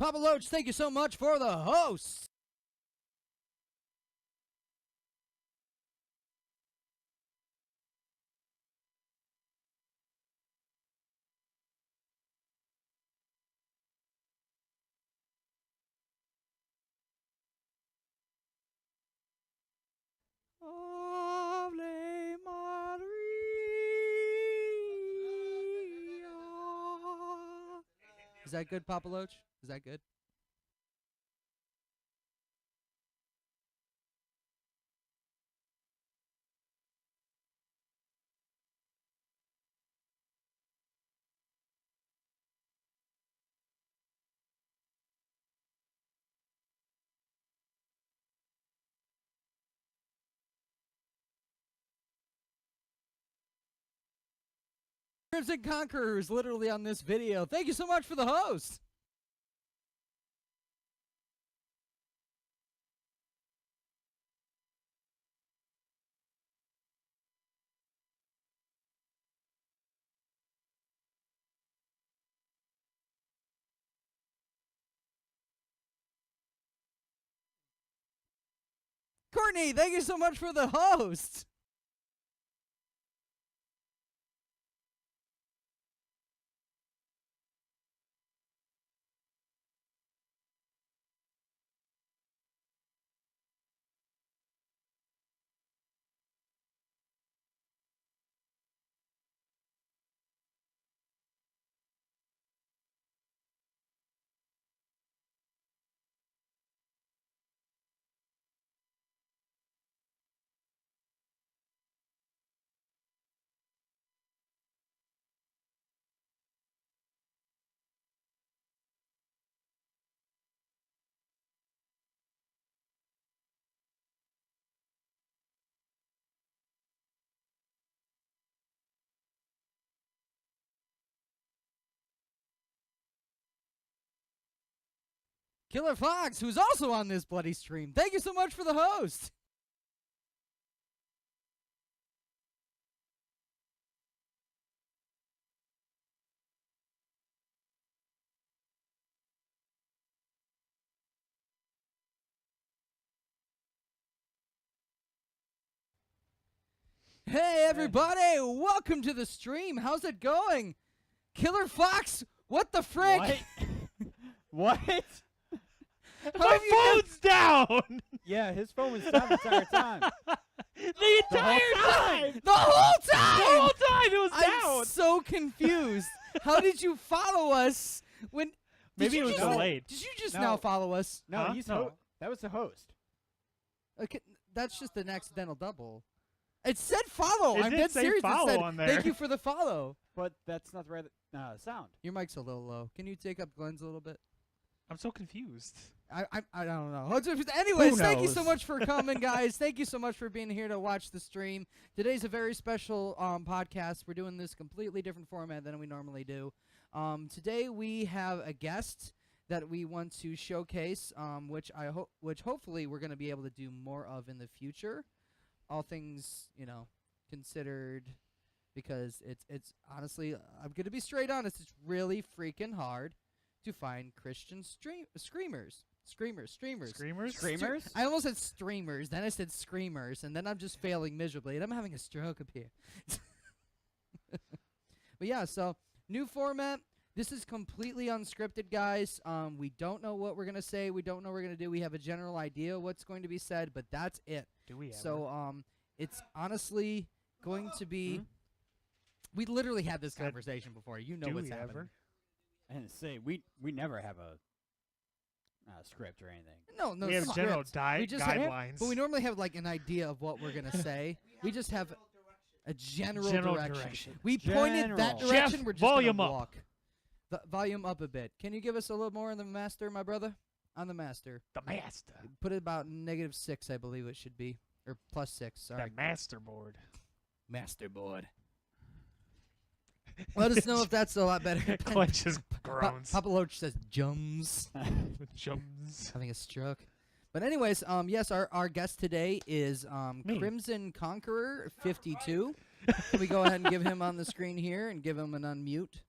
Papa Loach, thank you so much for the host. Ave Maria. Is that good, Papa Loach? Is that good? CrimsonConqueror is literally on this video. Thank you so much for the host. Courtney, thank you so much for the host. Killer Fox, who's also on this bloody stream. Thank you so much for the host. Hey, everybody. Welcome to the stream. How's it going? Killer Fox, what the frick? What? My phone's down! Yeah, his phone was down the entire time. The entire time! The whole time! The whole time it was I'm down! so confused. How did you follow us when... Maybe it was delayed. Did you just No. now follow us? No, Huh? he's No. that was the host. Okay, that's just an accidental double. It said follow. It I'm did dead say serious. follow it said, on there. Thank you for the follow. But that's not the right sound. Your mic's a little low. Can you take up Glenn's a little bit? I'm so confused. I don't know. Anyways, thank you so knows? much for coming, guys. Thank you so much for being here to watch the stream. Today's a very special podcast. We're doing this completely different format than we normally do. Today we have a guest that we want to showcase, which hopefully we're going to be able to do more of in the future. All things, considered, because it's honestly, I'm going to be straight honest, it's really freaking hard to find Christian screamers. Streamers. Screamers? I almost said streamers, then I said screamers, and then I'm just failing miserably, and I'm having a stroke up here. But yeah, so new format. This is completely unscripted, guys. We don't know what we're gonna say. We don't know what we're gonna do. We have a general idea what's going to be said, but that's it. Do we ever? So it's honestly going to be. We literally had this conversation before. You know Do what's we happening. ever? I didn't say we never have a script or anything. No, We have script. general We just have- guidelines. But we normally have like an idea of what we're gonna say. We just have a general direction. We pointed that General. direction. Jeff, We're just volume gonna up. walk. The volume up a bit. Can you give us a little more on the master, my brother? On the master. The master. Put it about -6, I believe it should be, or +6. Sorry. The master board. Master board. Let us know if that's a lot better. Glenn just groans. Papa Loach says jums. Jums. Having a stroke. But anyways, yes, our guest today is Me. CrimsonConqueror52. Can we go ahead and give him on the screen here and give him an unmute?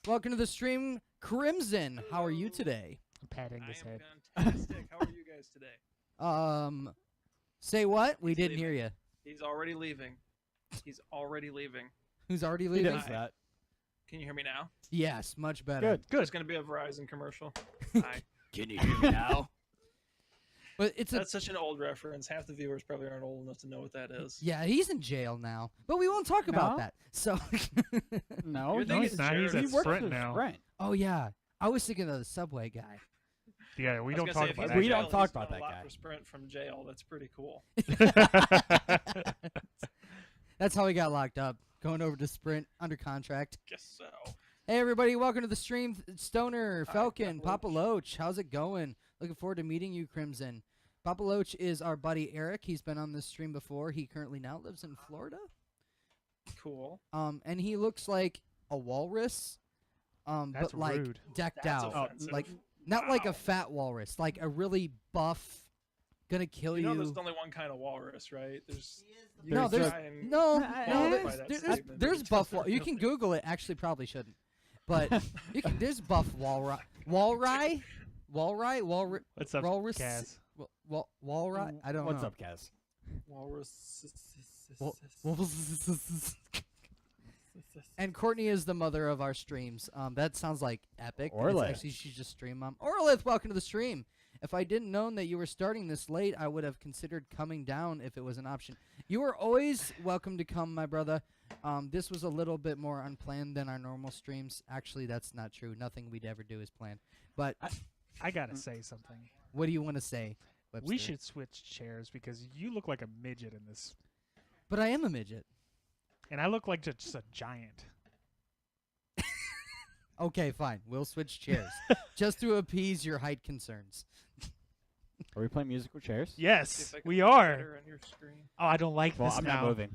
Welcome to the stream, Crimson. How are you today? Patting his head. Fantastic. How are you guys today? Say what? We He's didn't hear leaving. you. He's already leaving. He's already leaving. Who's already He leaving? does that. Can you hear me now? Yes, much better. Good. It's going to be a Verizon commercial. Hi. Can you hear me now? But it's That's such an old reference. Half the viewers probably aren't old enough to know what that is. yeah, he's in jail now. But we won't talk about No? that. So No, You're No, thinking he's not. He's Jared. at he works Sprint for now. Sprint. oh yeah. I was thinking of the subway guy. Yeah, we I was don't gonna talk say, if about he's that. in We jail, don't talk he's about done a that lot guy. for Sprint from jail. That's pretty cool. That's how he got locked up. Going over to Sprint under contract. Guess so. Hey everybody, welcome to the stream. Stoner, Hi, Falcon, Papa Papa Loach. How's it going? Looking forward to meeting you, Crimson. Papa Loach is our buddy Eric. He's been on this stream before. He currently now lives in Florida. Cool. And he looks like a walrus. That's but like rude. decked That's out. offensive. Like not like a Wow. fat walrus, like a really buff, gonna kill You you. know there's only one kind of walrus, right? There's No, you there's try and no, qualify that there's statement, there's but buff. it's You can Google it. Actually, probably shouldn't. But there's buff walrus, walrus, What's up, walrus, Kaz? walrus. I don't What's know. up, Kaz? walrus. And Courtney is the mother of our streams. That sounds like epic. It's Orlith. actually, she's just stream mom. Orlith, welcome to the stream. If I didn't known that you were starting this late, I would have considered coming down if it was an option. You are always welcome to come, my brother. This was a little bit more unplanned than our normal streams. Actually, that's not true. Nothing we'd ever do is planned. But I gotta say something. what do you want to say, Webster? We should switch chairs because you look like a midget in this, But I am a midget. and I look like just a giant. Okay, fine. We'll switch chairs. Just to appease your height concerns. Are we playing musical chairs? See Yes, if I can we make it are. better on your screen. Oh, I don't like Well, this I'm now. not moving.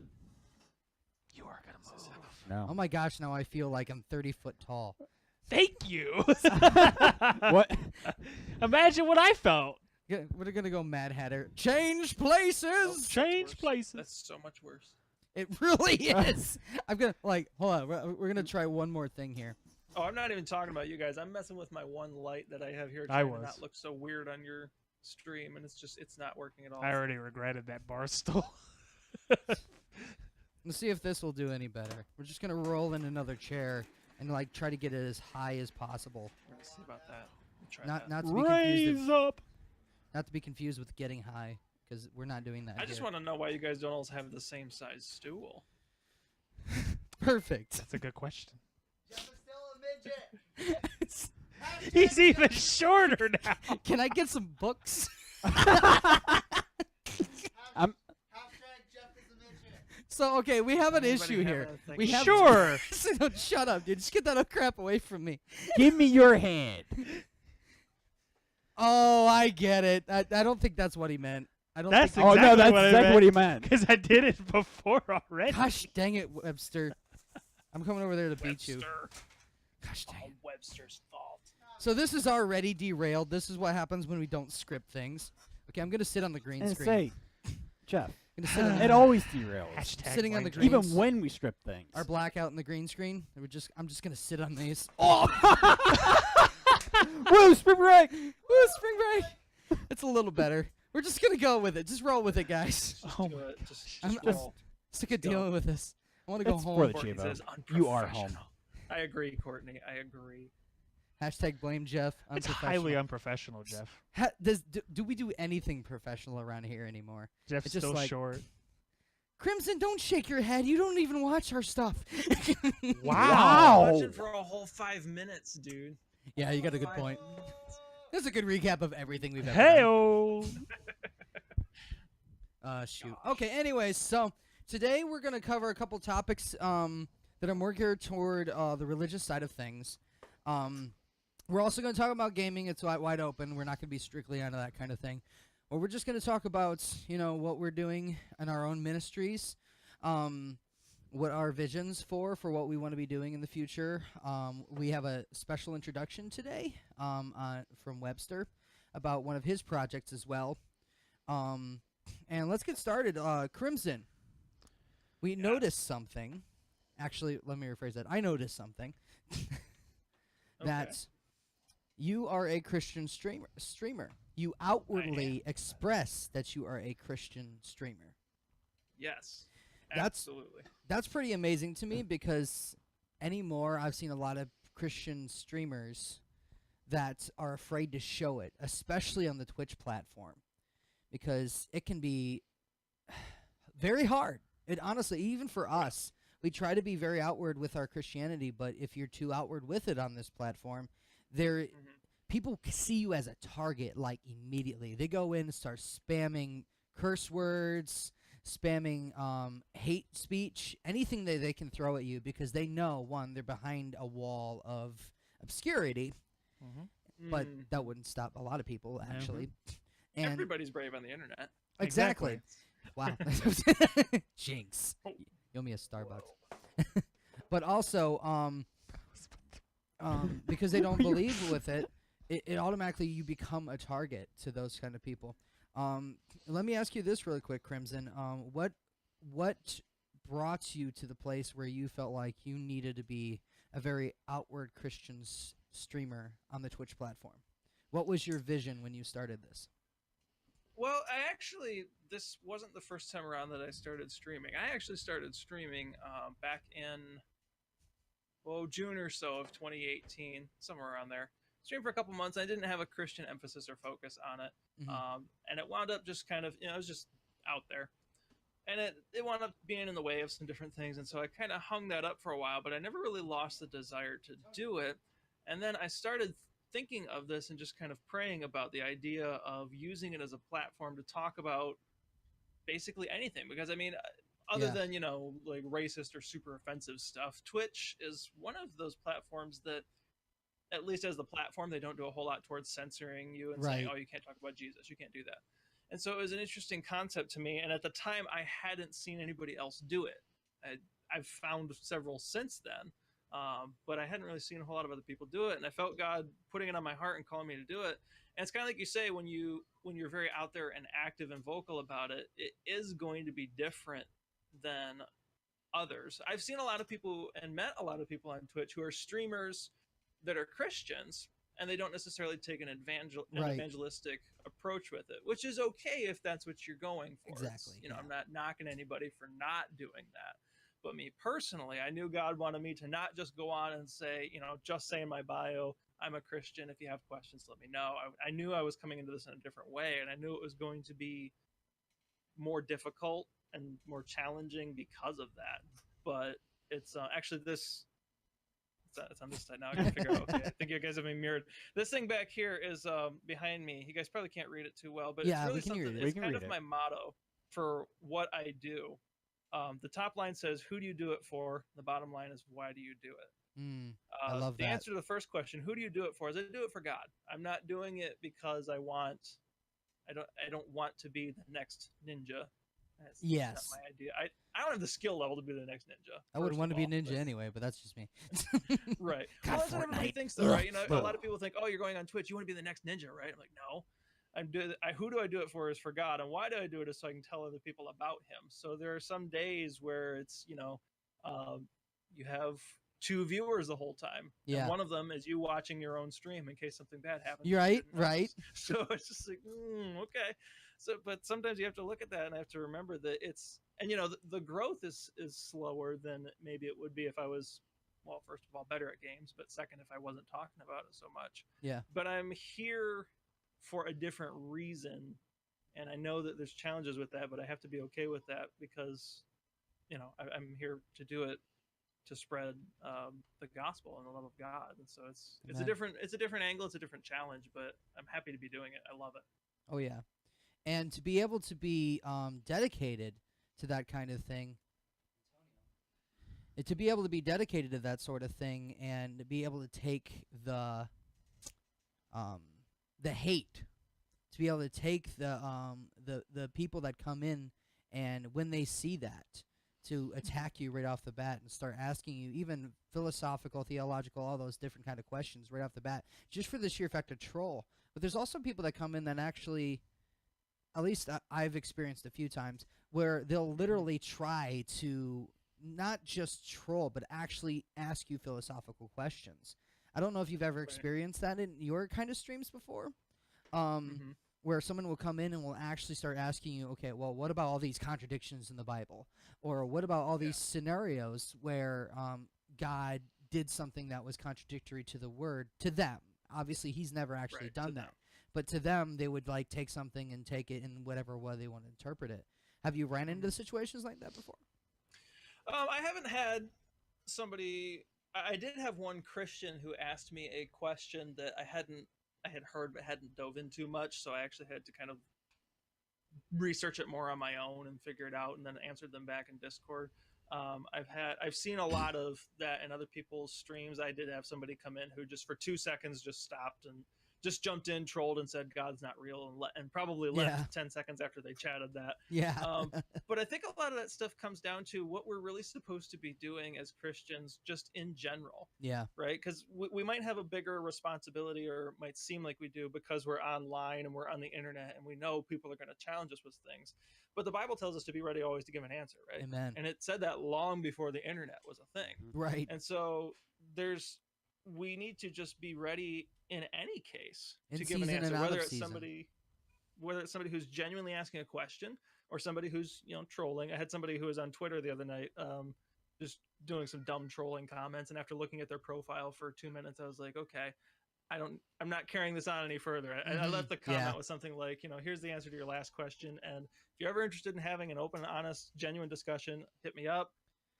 You are gonna move. No. Oh my gosh, now I feel like I'm 30 foot tall. Thank you. What? Imagine what I felt. We're going to go Mad Hatter. Change places! That's Change worse. places. That's so much worse. It really is. I'm going to, hold on. We're going to try one more thing here. Oh, I'm not even talking about you guys. I'm messing with my one light that I have here I trying to was. not look so weird on your stream, and it's not working at all. I already regretted that bar stool. Let's see if this will do any better. We're just going to roll in another chair and try to get it as high as possible. We're gonna see about that. We'll try Not that. to be confused. Raise up. Not to be confused with getting high, because we're not doing that. I just here. want to know why you guys don't all have the same size stool. Perfect. That's a good question. Jeff is still a midget. He's even shorter now. Can I get some books? I'm- Hashtag Jeff is a midget. So okay, we have an Anybody issue have here. anything? We have Sure. No, shut up, dude. Just get that crap away from me. Give me your hand. Oh, I get it. I don't think that's what he meant. I don't That's think. Oh, no, exactly that's what I exactly meant. what he meant. Because I did it before already. Gosh dang it, Webster. I'm coming over there to beat you. Webster. Gosh dang All it. Webster's fault. So this is already derailed. This is what happens when we don't script things. Okay, I'm gonna sit on the green And screen. say, Jeff, I'm gonna sit on it always derails. Hashtag Sitting on the blame green Even when we script things. our blackout and the green screen. I'm just gonna sit on these. Oh! Woo, spring break! Woo, spring break. It's a little better. We're just gonna go with it. Just roll with it, guys. Just Oh do my it. Just I'm roll. sick of Go. dealing with this. I want to go It's home. for the Courtney Chivo. says You are home. unprofessional. I agree, Courtney. I agree. Hashtag blame Jeff. It's Unprofessional. highly unprofessional, Jeff. Do we do anything professional around here anymore? Jeff's It's just still like- short. Crimson, don't shake your head. You don't even watch our stuff. Wow. Watching for a whole 5 minutes, dude. Yeah, you got a good 5 point. minutes. That's a good recap of everything we've ever Hey-o. done. Shoot. Okay, anyways, so today we're going to cover a couple topics that are more geared toward the religious side of things. We're also going to talk about gaming. It's wide open. We're not going to be strictly onto that kind of thing. Well, we're just going to talk about, what we're doing in our own ministries, what our visions for what we want to be doing in the future. We have a special introduction today from Webster about one of his projects as well. And let's get started. Crimson, we noticed something. Actually, let me rephrase that. I noticed something. that you are a Christian streamer. You outwardly express that you are a Christian streamer. Yes. That's- Absolutely. That's pretty amazing to me because anymore I've seen a lot of Christian streamers that are afraid to show it, especially on the Twitch platform, because it can be very hard. It honestly, even for us, we try to be very outward with our Christianity, but if you're too outward with it on this platform, people see you as a target like immediately. They go in and start spamming curse words, spamming hate speech, anything that they can throw at you because they know, one, they're behind a wall of obscurity, but that wouldn't stop a lot of people, actually. And everybody's brave on the internet. exactly. Wow. Jinx. You owe me a Starbucks. But also, because they don't believe with it, it automatically you become a target to those kind of people. Let me ask you this really quick, Crimson. What brought you to the place where you felt like you needed to be a very outward Christian streamer on the Twitch platform? What was your vision when you started this? Well, this wasn't the first time around that I started streaming. I actually started streaming back in, June or so of 2018, somewhere around there. Streamed for a couple months. I didn't have a Christian emphasis or focus on it. And it wound up just kind of, it was just out there. And it wound up being in the way of some different things. And so I kind of hung that up for a while, but I never really lost the desire to do it. And then I started thinking of this and just kind of praying about the idea of using it as a platform to talk about basically anything. Because, I mean, other than, like racist or super offensive stuff, Twitch is one of those platforms that, at least as the platform, they don't do a whole lot towards censoring you and saying, oh, you can't talk about Jesus, you can't do that. And so it was an interesting concept to me. And at the time, I hadn't seen anybody else do it. I've found several since then, but I hadn't really seen a whole lot of other people do it. And I felt God putting it on my heart and calling me to do it. And it's kind of like you say, when you're very out there and active and vocal about it, it is going to be different than others. I've seen a lot of people and met a lot of people on Twitch who are streamers that are Christians, and they don't necessarily take an evangelistic approach with it, which is okay if that's what you're going for. Exactly. I'm not knocking anybody for not doing that. But me personally, I knew God wanted me to not just go on and say, just say in my bio, I'm a Christian. If you have questions, let me know. I knew I was coming into this in a different way, and I knew it was going to be more difficult and more challenging because of that. But it's actually this... It's on this side now. I can figure out. Okay, I think you guys have me mirrored. This thing back here is behind me. You guys probably can't read it too well, but it's really something. It's kind of my motto for what I do. The top line says, "Who do you do it for?" The bottom line is, "Why do you do it?" I love that. The answer to the first question, "Who do you do it for?" is I do it for God. I'm not doing it because I don't want to be the next ninja. That's not my idea. I don't have the skill level to be the next ninja. I wouldn't want to be a ninja anyway, but that's just me. Right. God, Well, that's what everybody thinks, though, right? A lot of people think, oh, you're going on Twitch, you want to be the next ninja, right? I'm like, no. Who do I do it for is for God, and why do I do it is so I can tell other people about Him. So there are some days where it's, you have 2 viewers the whole time. Yeah. And one of them is you watching your own stream in case something bad happens. You're right. So it's just like, okay. So, but sometimes you have to look at that and I have to remember that it's, and the growth is slower than maybe it would be if I was, well, first of all, better at games, but second, if I wasn't talking about it so much. Yeah. But I'm here for a different reason. And I know that there's challenges with that, but I have to be okay with that because, I'm here to do it to spread the gospel and the love of God. And so it's a different angle. It's a different challenge, but I'm happy to be doing it. I love it. Oh yeah. And to be able to be dedicated to that kind of thing, to be able to be dedicated to that sort of thing, and to be able to take the hate, to be able to take the people that come in, and when they see that, to attack you right off the bat and start asking you even philosophical, theological, all those different kind of questions right off the bat, just for the sheer fact of troll. But there's also people that come in that actually, at least I've experienced a few times, where they'll literally try to not just troll, but actually ask you philosophical questions. I don't know if you've ever Right. experienced that in your kind of streams before, Mm-hmm. where someone will come in and will actually start asking you, okay, well, what about all these contradictions in the Bible, or what about all these scenarios where God did something that was contradictory to the word to them? Obviously, he's never actually Right, to done them. that, but to them, they would like take something and take it in whatever way they want to interpret it. Have you ran into situations like that before? I haven't had somebody. I did have one Christian who asked me a question that I had heard but hadn't dove into much, so I actually had to kind of research it more on my own and figure it out, and then answered them back in Discord. I've seen a lot of that in other people's streams. I did have somebody come in who just for 2 seconds just stopped and just jumped in, trolled, and said God's not real, and probably left 10 seconds after they chatted that. Yeah. But I think a lot of that stuff comes down to what we're really supposed to be doing as Christians, just in general, Yeah. right? Because we might have a bigger responsibility, or it might seem like we do, because we're online and we're on the internet, and we know people are going to challenge us with things. But the Bible tells us to be ready always to give an answer, right? Amen. And it said that long before the internet was a thing. Right. And so we need to just be ready in any case In to give an season and answer, out whether of it's season. somebody who's genuinely asking a question, or somebody who's trolling. I had somebody who was on Twitter the other night, just doing some dumb trolling comments, and after looking at their profile for 2 minutes, I was like, okay, I'm not carrying this on any further. I left the comment with something like, here's the answer to your last question, and if you're ever interested in having an open, honest, genuine discussion, hit me up.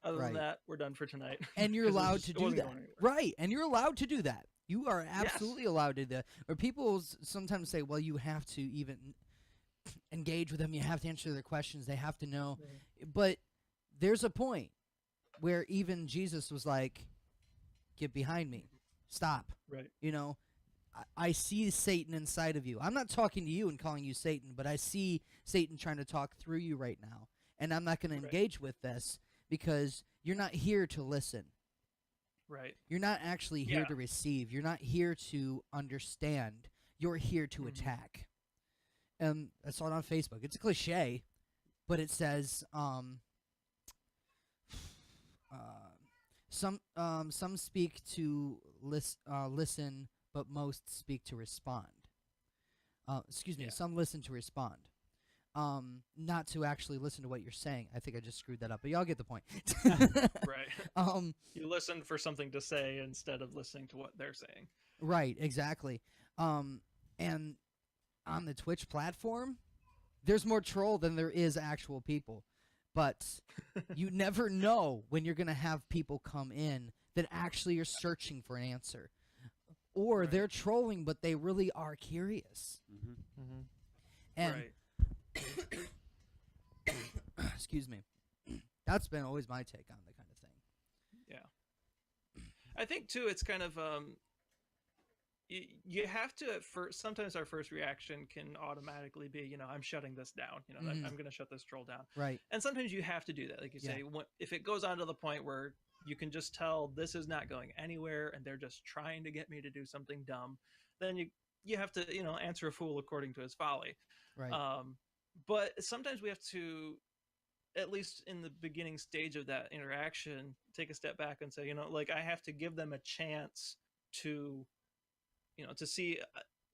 Other than that, we're done for tonight. And you're 'Cause allowed to it do wasn't that. going anywhere. Right. And you're allowed to do that. You are absolutely allowed to do that. Or people sometimes say, well, you have to even engage with them. You have to answer their questions. They have to know. But there's a point where even Jesus was like, get behind me. Stop. Right. I see Satan inside of you. I'm not talking to you and calling you Satan, but I see Satan trying to talk through you right now. And I'm not going to engage with this because you're not here to listen. Right. You're not actually here to receive. You're not here to understand. You're here to attack. I saw it on Facebook. It's a cliche, but it says some speak to listen, but most speak to respond. Excuse me. Some listen to respond. Not to actually listen to what you're saying. I think I just screwed that up, but y'all get the point. Right. You listen for something to say instead of listening to what they're saying. Right, exactly. And on the Twitch platform, there's more troll than there is actual people. But you never know when you're going to have people come in that actually are searching for an answer. Or they're trolling, but they really are curious. And excuse me. That's been always my take on the kind of thing. Yeah. I think too it's kind of you have to at first, sometimes our first reaction can automatically be, I'm shutting this down, I'm going to shut this troll down. Right. And sometimes you have to do that. Like you say, if it goes on to the point where you can just tell this is not going anywhere and they're just trying to get me to do something dumb, then you have to, answer a fool according to his folly. Right. But sometimes we have to, at least in the beginning stage of that interaction, take a step back and say, I have to give them a chance to, to see,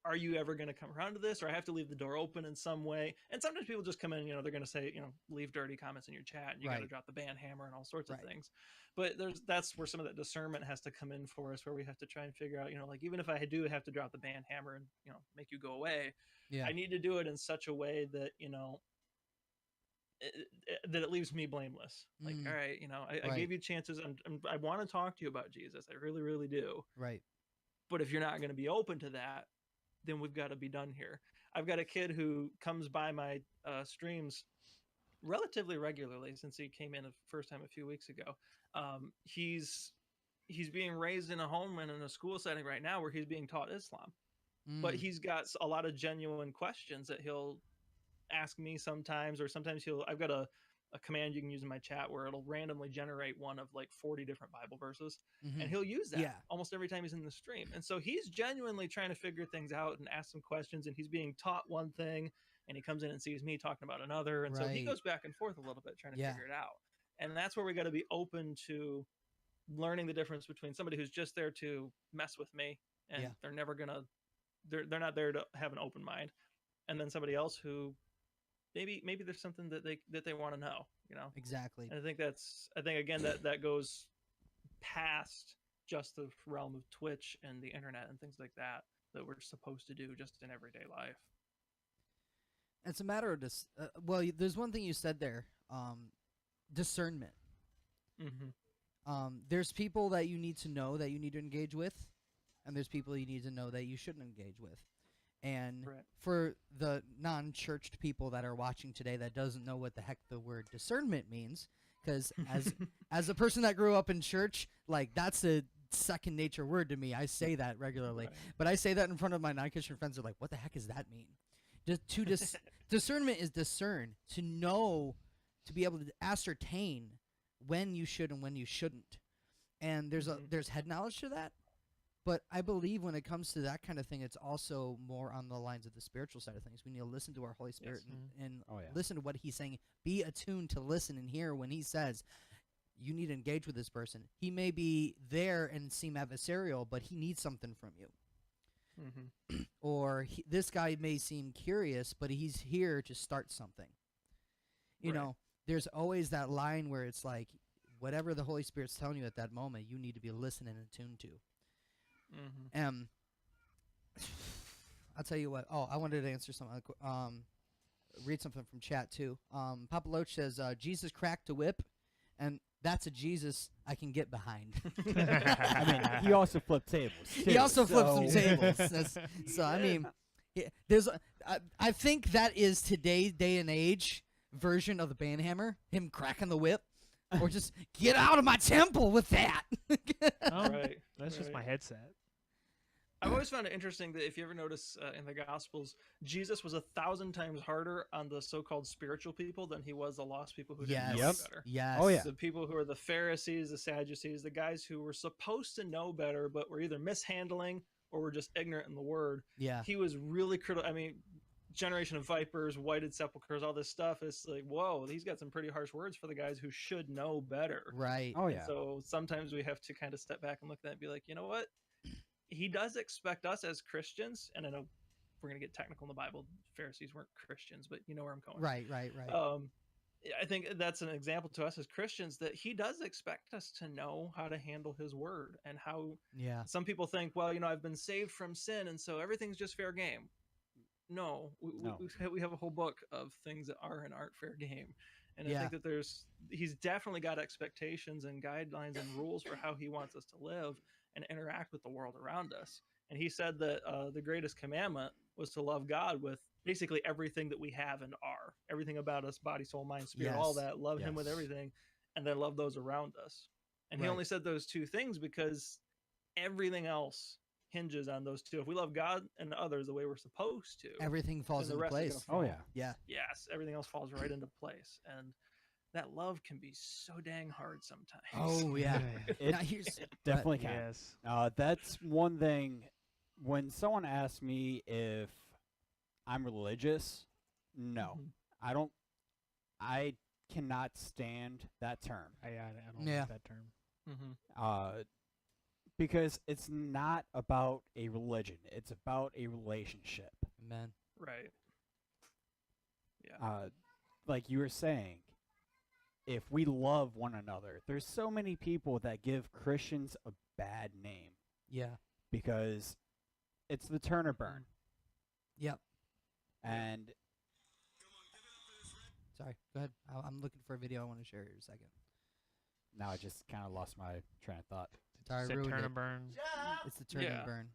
are you ever going to come around to this, or I have to leave the door open in some way. And sometimes people just come in, they're going to say, leave dirty comments in your chat, and you got to drop the ban hammer and all sorts of things. But that's where some of that discernment has to come in for us, where we have to try and figure out, even if I do have to drop the ban hammer and, make you go away, I need to do it in such a way that, that it leaves me blameless. Like, all right, I gave you chances, and I want to talk to you about Jesus. I really, really do. Right. But if you're not going to be open to that, then we've got to be done here. I've got a kid who comes by my streams relatively regularly since he came in the first time a few weeks ago. He's being raised in a home and in a school setting right now where he's being taught Islam. But he's got a lot of genuine questions that he'll ask me sometimes, or sometimes I've got a command you can use in my chat where it'll randomly generate one of like 40 different Bible verses, and he'll use that almost every time he's in the stream. And so he's genuinely trying to figure things out and ask some questions, and he's being taught one thing, and he comes in and sees me talking about another, and so he goes back and forth a little bit trying to figure it out. And that's where we got to be open to learning the difference between somebody who's just there to mess with me and Yeah. they're never gonna, they're not there to have an open mind, and then somebody else who maybe there's something that they want to know, you know. Exactly. And I think again that goes past just the realm of Twitch and the internet and things like that we're supposed to do just in everyday life. It's a matter of there's one thing you said there, discernment. Mm-hmm. There's people that you need to know that you need to engage with, and there's people you need to know that you shouldn't engage with. And Right. for the non-churched people that are watching today that doesn't know what the heck the word discernment means, because as a person that grew up in church, like, that's a second nature word to me. I say that regularly, Right. but I say that in front of my non-Christian friends. They're like, "What the heck does that mean?" Discernment is discern, to know, to be able to ascertain when you should and when you shouldn't. And there's head knowledge to that, but I believe when it comes to that kind of thing, it's also more on the lines of the spiritual side of things. We need to listen to our Holy Spirit and Oh, yeah. listen to what He's saying. Be attuned to listen and hear when He says you need to engage with this person. He may be there and seem adversarial, but he needs something from you. Mm-hmm. Or this guy may seem curious, but he's here to start something. You Right. know, there's always that line where it's like, whatever the Holy Spirit's telling you at that moment, you need to be listening and attuned to. Mm-hmm. I'll tell you what. Oh, I wanted to answer something. Read something from chat too. Papa Loach says, Jesus cracked a whip, and that's a Jesus I can get behind. I mean, he also flipped tables. He too, also flipped some so- tables. So I mean, I think that is today's day and age version of the banhammer, him cracking the whip, or just get out of my temple with that. Right. That's just my Right. headset. I've always found it interesting that if you ever notice in the Gospels, Jesus was 1,000 times harder on the so-called spiritual people than he was the lost people who didn't know Yes. any better. Yes. Oh, yeah. The people who are the Pharisees, the Sadducees, the guys who were supposed to know better but were either mishandling or were just ignorant in the word. Yeah. He was really critical. I mean, generation of vipers, whited sepulchres, all this stuff. It's like, whoa, he's got some pretty harsh words for the guys who should know better. Right. Oh, And yeah. so sometimes we have to kind of step back and look at that and be like, you know what? He does expect us as Christians, and I know we're going to get technical in the Bible. Pharisees weren't Christians, but you know where I'm going. Right. Right. Right. I think that's an example to us as Christians that he does expect us to know how to handle his word, and how Yeah. some people think, well, you know, I've been saved from sin, and so everything's just fair game. No, No. we have a whole book of things that are and aren't fair game. And I Yeah. think that he's definitely got expectations and guidelines and rules for how he wants us to live and interact with the world around us. And he said that the greatest commandment was to love God with basically everything that we have and are, everything about us, body, soul, mind, spirit, all Yes. that, love him with Yes. everything, and then love those around us. And he Right. only said those two things because everything else hinges on those two. If we love God and others the way we're supposed to, Everything falls the into rest is place. gonna Oh, fall. yeah. Yeah. yes, everything else falls right into place. And that love can be so dang hard sometimes. Oh yeah. It Now here's definitely can. Yes. That's one thing. When someone asks me if I'm religious, no, Mhm. I don't. I cannot stand that term. I don't Yeah. like that term. Mm-hmm. Because it's not about a religion. It's about a relationship. man. Right. Yeah. Like you were saying, if we love one another, there's so many people that give Christians a bad name Yeah. because it's the turn or burn. Yep. And Sorry. Go ahead. I'm looking for a video I want to share here in a second. now I just kind of lost my train of thought. Sorry, I Said ruined turn it. and burn. Jeff! It's the turn Yeah. and burn.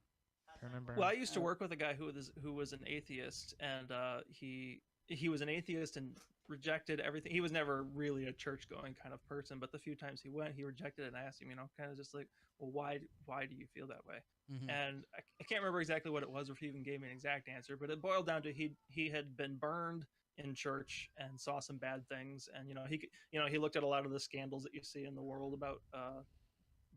Turn and burn. Well, I used to work with a guy who was an atheist, and he was an atheist and rejected everything. He was never really a church going kind of person, but the few times he went, he rejected it. And I asked him, you know, kind of just like, well, why do you feel that way? Mhm. And I can't remember exactly what it was, or if he even gave me an exact answer, but it boiled down to he had been burned in church and saw some bad things, and he looked at a lot of the scandals that you see in the world about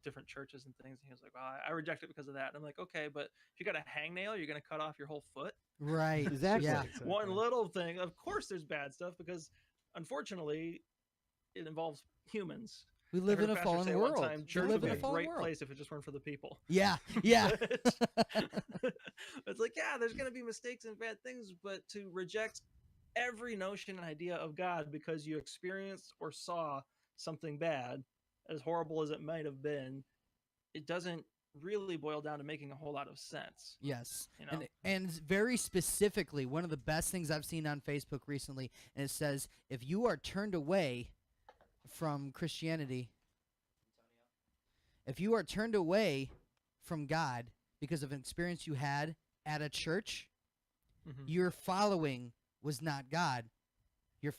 different churches and things, and he was like, well, I reject it because of that. And I'm like, okay, but if you got a hangnail, you're going to cut off your whole foot? Right. Exactly. Yeah. One little thing, of course there's bad stuff, because unfortunately it involves humans, We I live heard in a pastor fallen say world. One time, We church live would in be a a fallen great world. place if it just weren't for the people. Yeah, yeah. It's like, yeah, there's going to be mistakes and bad things, but to reject every notion and idea of God because you experienced or saw something bad, as horrible as it might have been, it doesn't really boil down to making a whole lot of sense. Yes. You know? And very specifically, one of the best things I've seen on Facebook recently, and it says, if you are turned away from Christianity, if you are turned away from God because of an experience you had at a church, Mhm. your following was not God. Your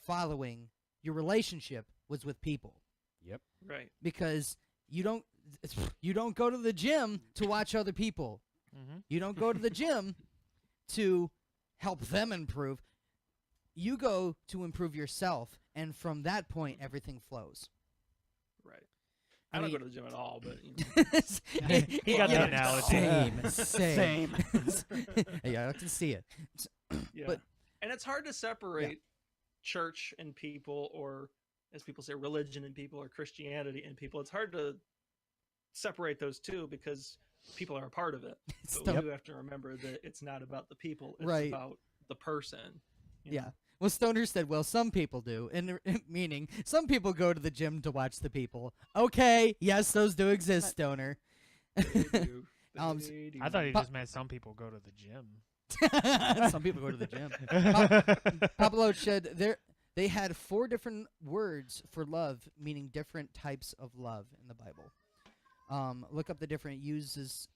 relationship was with people. Yep. Right. Because you don't go to the gym to watch other people. Mm-hmm. You don't go to the gym to help them improve. You go to improve yourself, and from that point, everything flows. Right. I I don't mean- go to the gym at all, but you know. He got the Yeah, analogy. Same. Yeah, I can see it. Yeah. But- and it's hard to separate church and people, or as people say, religion and people, or Christianity and people. It's hard to separate those two because people are a part of it. It's But the- we do have to remember that it's not about the people. It's Right. about the person. you Yeah. know? Well, Stoner said, well, some people do, and meaning some people go to the gym to watch the people. Okay, yes, those do exist, Stoner. They do. Um, They do. I thought he Pa- just meant some people go to the gym. Some people go to the gym. Pablo said they had 4 different words for love, meaning different types of love in the Bible. Look up the different uses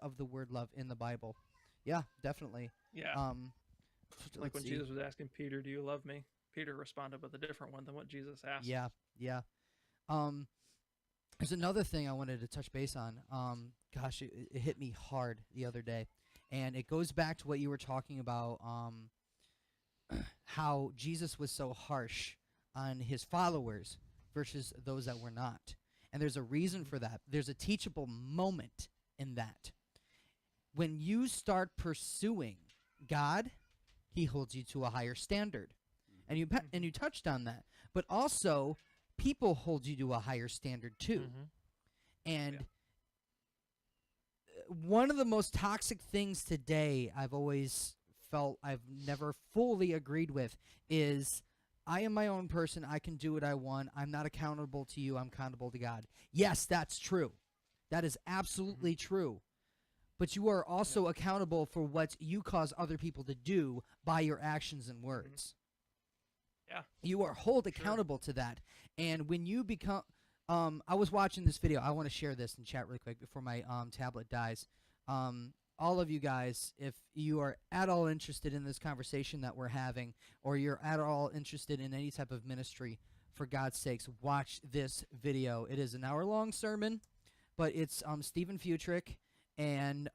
of the word love in the Bible. Yeah, definitely. Yeah. let's Like when see. Jesus was asking Peter, "Do you love me?" Peter responded with a different one than what Jesus asked. Yeah, yeah. There's another thing I wanted to touch base on. Gosh, it hit me hard the other day, and it goes back to what you were talking about. How Jesus was so harsh on his followers versus those that were not, and there's a reason for that. There's a teachable moment in that. When you start pursuing God, He holds you to a higher standard, and you touched on that. But also, people hold you to a higher standard too. Mm-hmm. And one of the most toxic things today I've always felt I've never fully agreed with is I am my own person. I can do what I want. I'm not accountable to you. I'm accountable to God. Yes, that's true. That is absolutely true. But you are also accountable for what you cause other people to do by your actions and words. Yeah. You are held accountable to that. And when you become I was watching this video. I want to share this in chat really quick before my tablet dies. All of you guys, if you are at all interested in this conversation that we're having, or you're at all interested in any type of ministry, for God's sakes, watch this video. It is an hour-long sermon, but it's Stephen Futrick and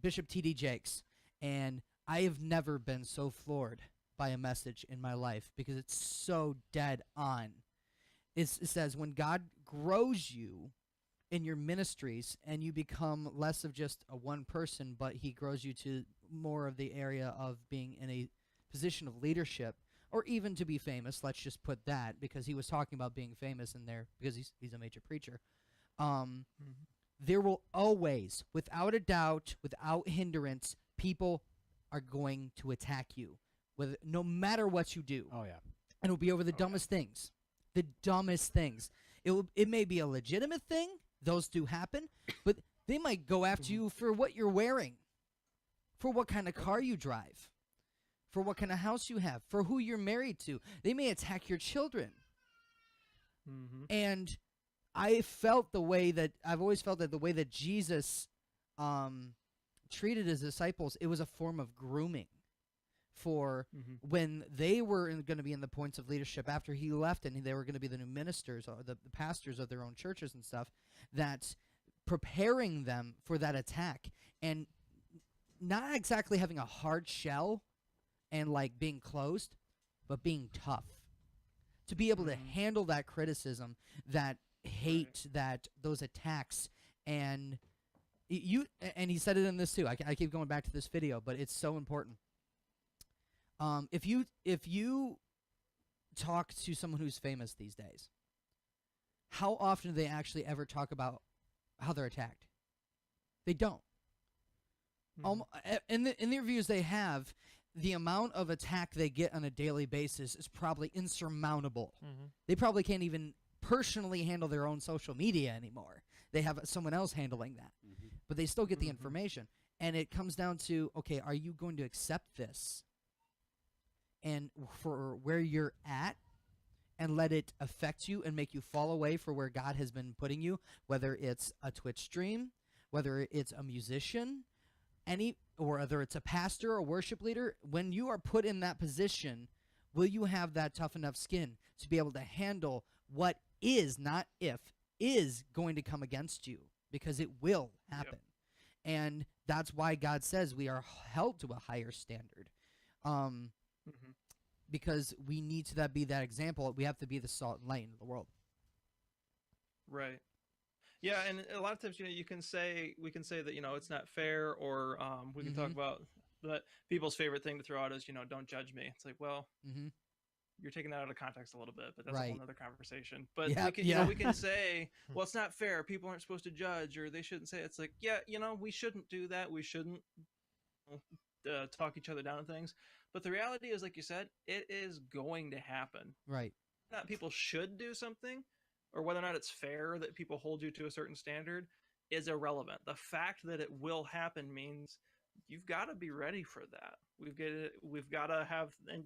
Bishop T.D. Jakes. And I have never been so floored by a message in my life because it's so dead on. It says when God grows you in your ministries and you become less of just a one person, but he grows you to more of the area of being in a position of leadership, or even to be famous. Let's just put that, because he was talking about being famous in there because he's a major preacher. There will always, without a doubt, without hindrance, people are going to attack you, no matter what you do. Oh yeah. And it'll be over the dumbest things. The dumbest things. It may be a legitimate thing. Those do happen. But they might go after you for what you're wearing, for what kind of car you drive, for what kind of house you have, for who you're married to. They may attack your children. And I've always felt that the way that Jesus treated his disciples, it was a form of grooming for when they were going to be in the points of leadership after he left, and they were going to be the new ministers or the pastors of their own churches and stuff, that preparing them for that attack and not exactly having a hard shell and like being closed, but being tough to be able to handle that criticism, that hate, that those attacks. And and he said it in this too. I keep going back to this video, but it's so important. If you talk to someone who's famous these days, how often do they actually ever talk about how they're attacked? They don't. In the interviews they have, the amount of attack they get on a daily basis is probably insurmountable. They probably can't even personally handle their own social media anymore. They have someone else handling that. But they still get the information. And it comes down to, okay, are you going to accept this and for where you're at and let it affect you and make you fall away for where God has been putting you, whether it's a Twitch stream, whether it's a musician, or whether it's a pastor or worship leader? When you are put in that position, will you have that tough enough skin to be able to handle what is, not if, is going to come against you? Because it will happen. And that's why God says we are held to a higher standard. Because we need to be that example. We have to be the salt and light in the world. Right. Yeah, and a lot of times, we can say that, it's not fair, or we can talk about that people's favorite thing to throw out is, don't judge me. It's like, well, you're taking that out of context a little bit, but that's a whole other conversation. But we can say, well, it's not fair. People aren't supposed to judge, or they shouldn't say it. It's like, we shouldn't do that. We shouldn't talk each other down and things. But the reality is, like you said, it is going to happen. Right. Not people should do something, or whether or not it's fair that people hold you to a certain standard is irrelevant. The fact that it will happen means you've got to be ready for that. We've got to have, and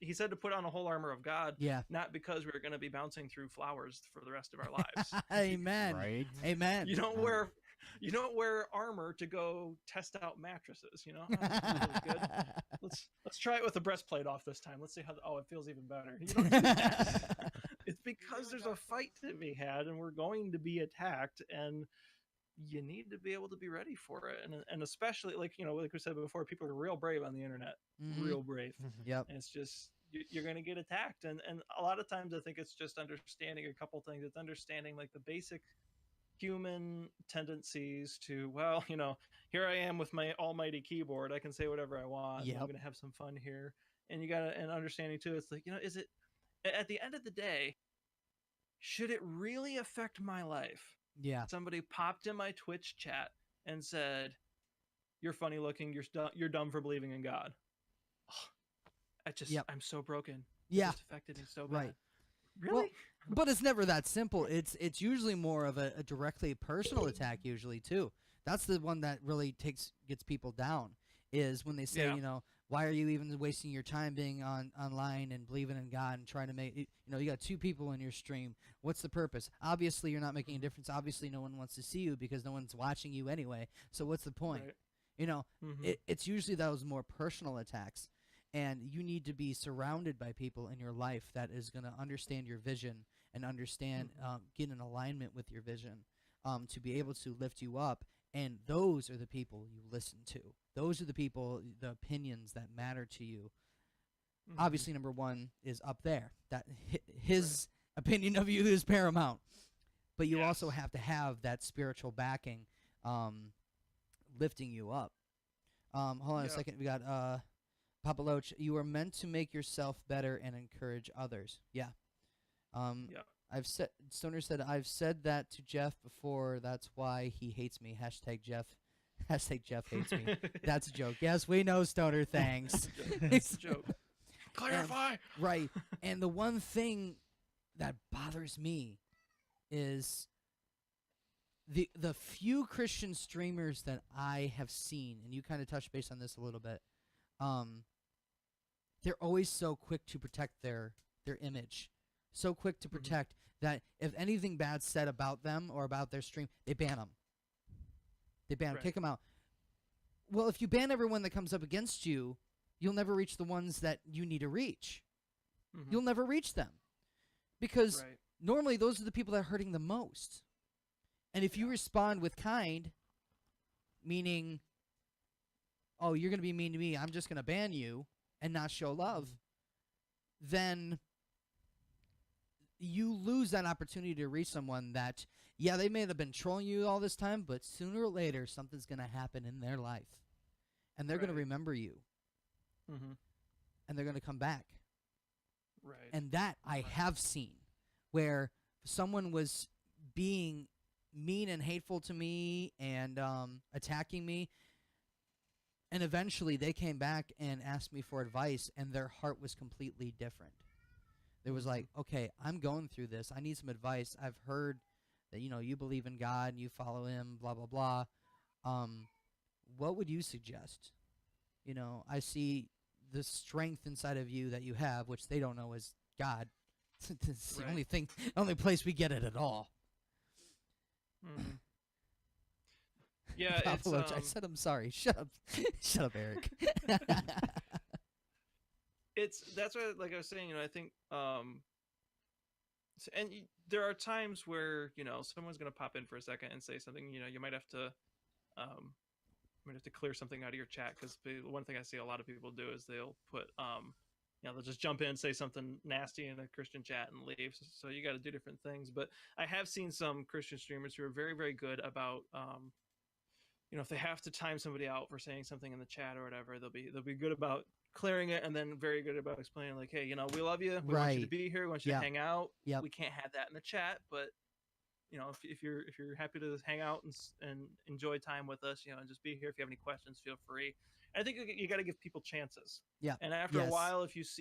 he said to put on a whole armor of God, not because we're going to be bouncing through flowers for the rest of our lives. Amen. Right. Amen. You don't wear armor to go test out mattresses, Oh, this feels good. Let's try it with the breastplate off this time. Let's see how it feels even better. You don't do that. It's because there's a fight to be had, and we're going to be attacked, and you need to be able to be ready for it. And especially, like we said before, people are real brave on the internet. Real brave. Yep. And it's just, you're going to get attacked. And a lot of times I think it's just understanding a couple things. It's understanding like the basic human tendencies to, here I am with my almighty keyboard. I can say whatever I want. I'm going to have some fun here. And you got an understanding too. It's like, is it, at the end of the day, should it really affect my life? Yeah. Somebody popped in my Twitch chat and said, "You're funny looking. You're dumb for believing in God." Oh, I'm so broken. It just affected me so bad. Right. Really? Well, but it's never that simple. It's usually more of a directly personal attack. Usually too. That's the one that really gets people down. Is when they say, why are you even wasting your time being online and believing in God and trying to make you got two people in your stream. What's the purpose? Obviously, you're not making a difference. Obviously, no one wants to see you because no one's watching you anyway. So what's the point? Right. It's usually those more personal attacks, and you need to be surrounded by people in your life that is going to understand your vision and understand, get in alignment with your vision, to be able to lift you up. And those are the people you listen to. Those are the people, the opinions that matter to you. Obviously, number one is up there. That his opinion of you is paramount. But you also have to have that spiritual backing, lifting you up. Hold on a second. We got Papa Loach. You are meant to make yourself better and encourage others. Yeah. Stoner said, I've said that to Jeff before. That's why he hates me. Hashtag Jeff hates me. That's a joke. Yes, we know, Stoner. Thanks. It's a joke. Clarify. Right. And the one thing that bothers me is the few Christian streamers that I have seen, and you kind of touched base on this a little bit, they're always so quick to protect their image. So quick to protect that if anything bad's said about them or about their stream, they ban them. They ban them, kick them out. Well, if you ban everyone that comes up against you, you'll never reach the ones that you need to reach. You'll never reach them. Because normally those are the people that are hurting the most. And if you respond with kind, meaning, oh, you're going to be mean to me, I'm just going to ban you and not show love, then you lose that opportunity to reach someone that, they may have been trolling you all this time, but sooner or later something's going to happen in their life. And they're going to remember you. And they're going to come back. Right. And that I have seen, where someone was being mean and hateful to me and attacking me, and eventually they came back and asked me for advice, and their heart was completely different. There was like, okay, I'm going through this. I need some advice. I've heard that, you believe in God and you follow him, blah, blah, blah. What would you suggest? I see the strength inside of you that you have, which they don't know is God. It's the Right. only place we get it at all. Mhm. Yeah, it's Papa Loach, I said I'm sorry. Shut up. Shut up, Eric. that's what, like I was saying, I think there are times where someone's going to pop in for a second and say something. You might have to clear something out of your chat, because one thing I see a lot of people do is they'll put they'll just jump in and say something nasty in a Christian chat and leave. So you got to do different things. But I have seen some Christian streamers who are very, very good about if they have to time somebody out for saying something in the chat or whatever, they'll be good about clearing it, and then very good about explaining, like, hey, we love you, we want you to Right. be here, we want you to hang out. Yep. We can't have that in the chat, but if you're happy to hang out and enjoy time with us, and just be here. If you have any questions, feel free. And I think you got to give people chances. Yeah. And after Yes. a while, it's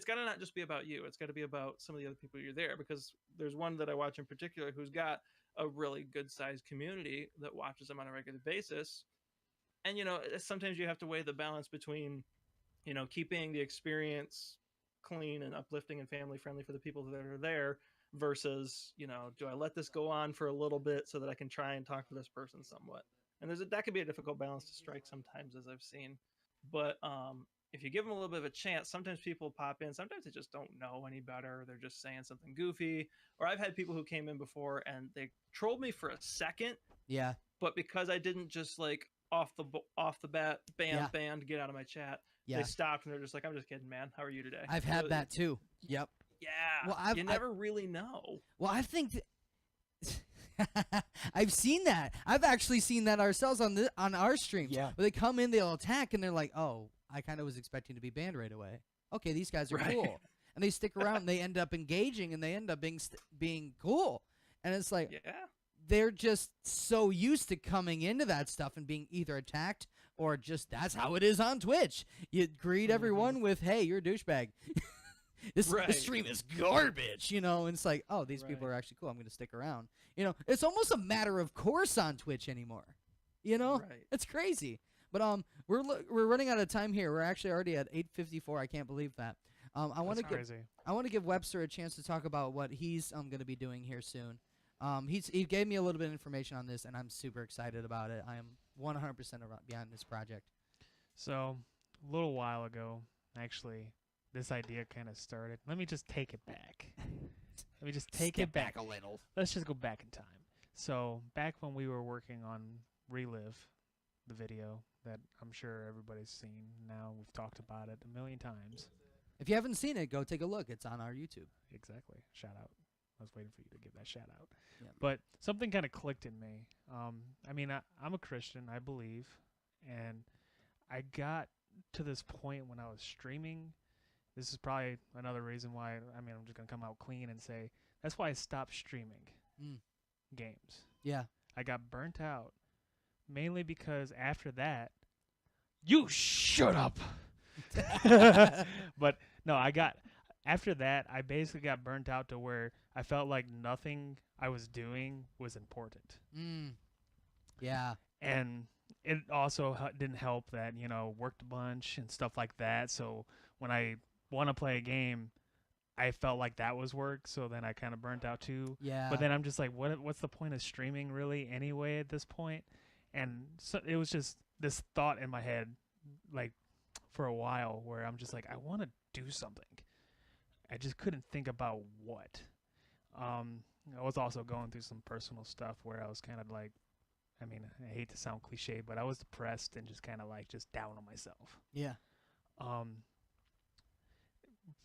got to not just be about you. It's got to be about some of the other people you're there, because there's one that I watch in particular who's got a really good sized community that watches them on a regular basis. And sometimes you have to weigh the balance between keeping the experience clean and uplifting and family friendly for the people that are there, versus do I let this go on for a little bit so that I can try and talk to this person somewhat. And that could be a difficult balance to strike sometimes, as I've seen. But if you give them a little bit of a chance, sometimes people pop in. Sometimes they just don't know any better. They're just saying something goofy. Or I've had people who came in before and they trolled me for a second. Yeah. But because I didn't just like off the bat, bam, get out of my chat. Yeah. They stopped and they're just like, I'm just kidding, man. How are you today? I've had that too. Yep. Yeah. Well, you never really know. Well, I think I've seen that. I've actually seen that ourselves on our streams. Yeah. Where they come in, they'll attack, and they're like, "Oh, I kind of was expecting to be banned right away. Okay, these guys are cool." And they stick around, and they end up engaging, and they end up being cool. And it's like, they're just so used to coming into that stuff and being either attacked or just that's how it is on Twitch. You greet everyone with, "Hey, you're a douchebag." This stream is garbage, and it's like, oh, these people are actually cool. I'm going to stick around. It's almost a matter of course on Twitch anymore. It's crazy. But we're running out of time here. We're actually already at 8:54. I can't believe that. I want to give Webster a chance to talk about what he's going to be doing here soon. He gave me a little bit of information on this, and I'm super excited about it. I am 100% behind this project. So a little while ago, actually, this idea kind of started. Let me just take it back. Let me just take it back a little. Let's just go back in time. So back when we were working on Relive, the video that I'm sure everybody's seen now, we've talked about it a million times. If you haven't seen it, go take a look. It's on our YouTube. Exactly. Shout out. I was waiting for you to give that shout out. Yeah. But something kind of clicked in me. I mean, I'm a Christian, I believe, and I got to this point when I was streaming. This is probably another reason why, I'm just going to come out clean and say, that's why I stopped streaming games. Yeah. I got burnt out, mainly because after that, you shut up. But no, after that, I basically got burnt out to where I felt like nothing I was doing was important. Yeah. And it also didn't help that, worked a bunch and stuff like that. So when I want to play a game, I felt like that was work. So then I kind of burnt out too. Yeah. But then I'm just like, what's the point of streaming really anyway at this point? And so it was just this thought in my head, like for a while, where I'm just like, I want to do something. I just couldn't think about what. I was also going through some personal stuff where I was kind of like, I hate to sound cliche, but I was depressed and just kind of like just down on myself. Yeah.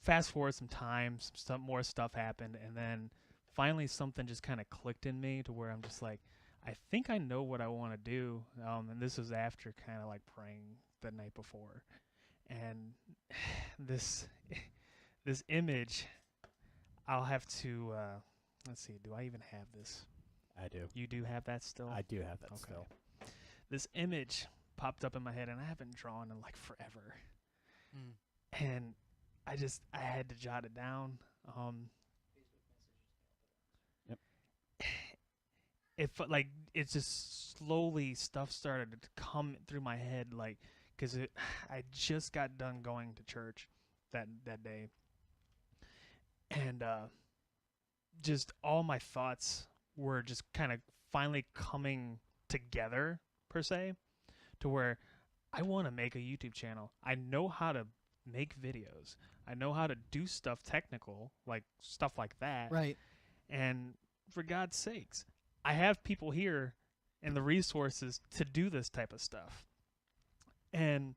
Fast forward some time, some more stuff happened, and then finally something just kind of clicked in me to where I'm just like, I think I know what I want to do. And this was after kind of like praying the night before. and this this image, I'll have to let's see. Do I even have this? I do. You do have that still? I do have that Okay. still. This image popped up in my head, and I haven't drawn in like forever. Mm. And I had to jot it down. Yep. It just slowly stuff started to come through my head, like, because I just got done going to church that day, and just all my thoughts were just kind of finally coming together, per se, to where I want to make a YouTube channel. I know how to make videos. I know how to do stuff technical, like stuff like that. Right. And for God's sakes, I have people here and the resources to do this type of stuff. And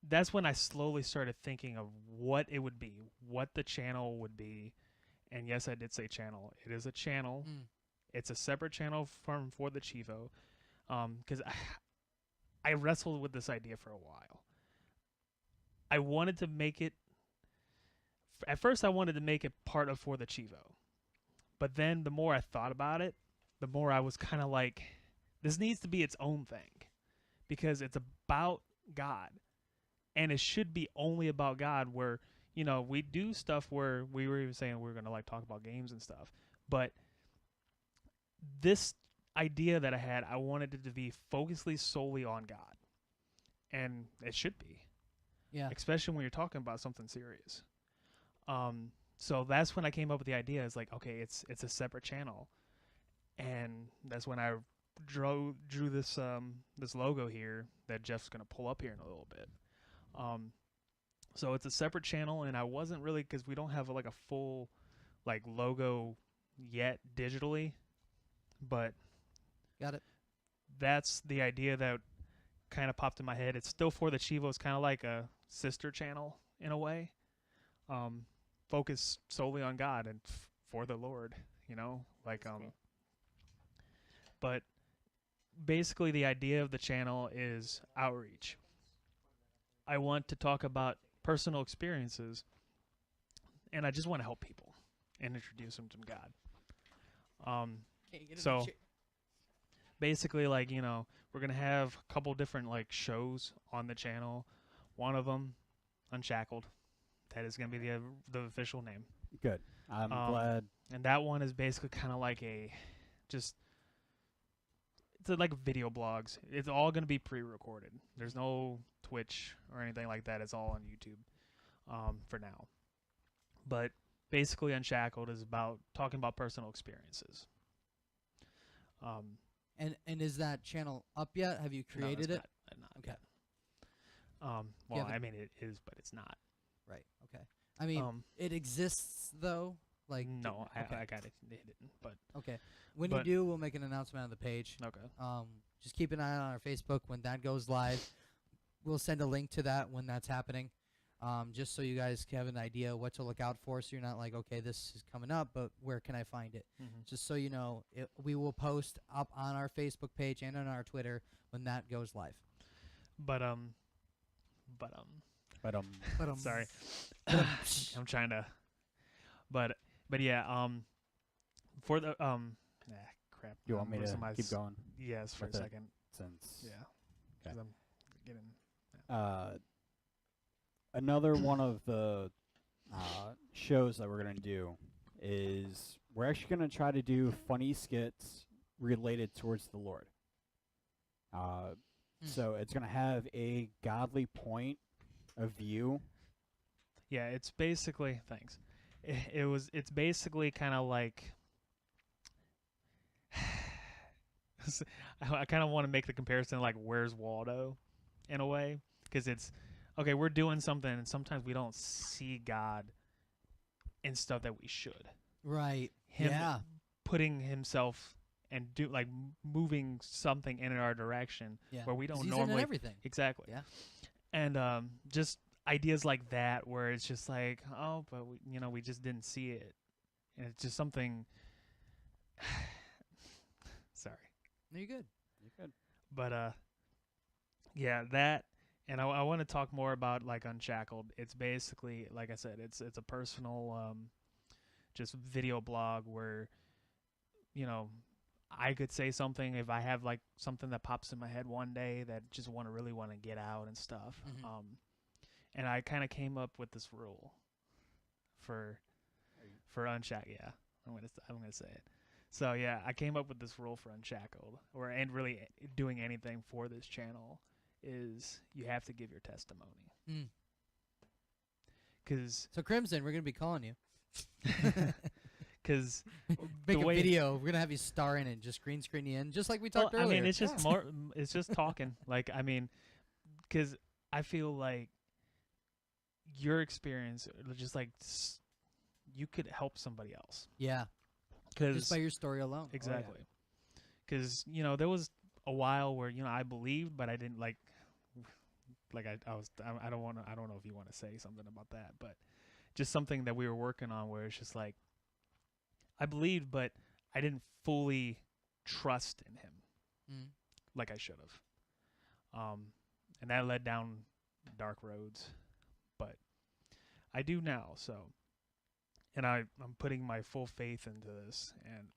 that's when I slowly started thinking of what it would be, what the channel would be. And yes, I did say channel. It is a channel. Mm. It's a separate channel for the Chivo. Because I wrestled with this idea for a while. I wanted to make it... At first, I wanted to make it part of For the Chivo. But then the more I thought about it, the more I was kind of like, this needs to be its own thing. Because it's about God. And it should be only about God, where, you know, we do stuff where we were even saying we were going to like talk about games and stuff. But this idea that I had, I wanted it to be focusedly solely on God. And it should be. Yeah. Especially when you're talking about something serious. So that's when I came up with the idea. It's like, okay, it's a separate channel. And that's when I drew this this logo here that Jeff's going to pull up here in a little bit. So it's a separate channel, and I wasn't really, because we don't have like a full like logo yet digitally, but Got it. that's the idea that kind of popped in my head. It's still For the Chivo. It's kind of like a sister channel in a way. Focus solely on God and for the Lord, you know, like cool. But basically the idea of the channel is outreach. I want to talk about personal experiences, and I just want to help people and introduce them to God. So basically, like, you know, we're gonna have a couple different like shows on the channel. One of them, Unshackled. That is gonna be the official name. Good. I'm glad. And that one is basically kind of like it's like video blogs. It's all gonna be pre-recorded. There's no Twitch or anything like that. It's all on YouTube for now. But basically, Unshackled is about talking about personal experiences. And is that channel up yet? Have you created it? Not Okay. yet. Well, haven't- I mean, it is, but it's not. Right. Okay. I mean, it exists though. Like No, okay. I got it hidden, but Okay. When but- you do, we'll make an announcement on the page. okay. Just keep an eye on our Facebook when that goes live. We'll send a link to that when that's happening. Just so you guys have an idea what to look out for, so you're not like, okay, this is coming up, but where can I find it? Mhm. Just so you know, we will post up on our Facebook page and on our Twitter when that goes live. But But sorry, I'm trying to, but yeah, for the crap. You want me losing to my keep going? Yes, for a with it? second. Since Yeah, Okay. 'cause I'm getting. Another one of the shows that we're going to do is we're actually going to try to do funny skits related towards the Lord. So it's going to have a godly point of view. Yeah, it's basically thanks. It's basically kind of like I kind of want to make the comparison like Where's Waldo in a way, because it's okay, we're doing something and sometimes we don't see God in stuff that we should. right. Him Yeah. putting himself and moving something in our direction Yeah. where we don't 'Cause he's in normally everything. exactly. Yeah. And just ideas like that where it's just like, oh, but we just didn't see it. And it's just something sorry. No, you're good. You could. But yeah, that and I want to talk more about like Unshackled. It's basically, like I said, it's a personal just video blog where, you know, I could say something if I have like something that pops in my head one day that just really want to get out and stuff. And I kind of came up with this rule for Unshackled. Yeah, I'm gonna say it. So yeah, I came up with this rule for Unshackled, and really doing anything for this channel is you have to give your testimony. So Crimson, we're gonna be calling you. Because make a video. We're gonna have you star in it, just green screen you in, just like we talked earlier. I mean, it's just more. It's just talking. Like, I mean, because I feel like your experience, just like you could help somebody else. Yeah. Just by your story alone. Exactly. Because you know there was a while where I believed, but I didn't like I don't know if you want to say something about that, but just something that we were working on where it's just like I believed, but I didn't fully trust in him like I should have. And that led down dark roads, but I do now. So, and I'm putting my full faith into this, and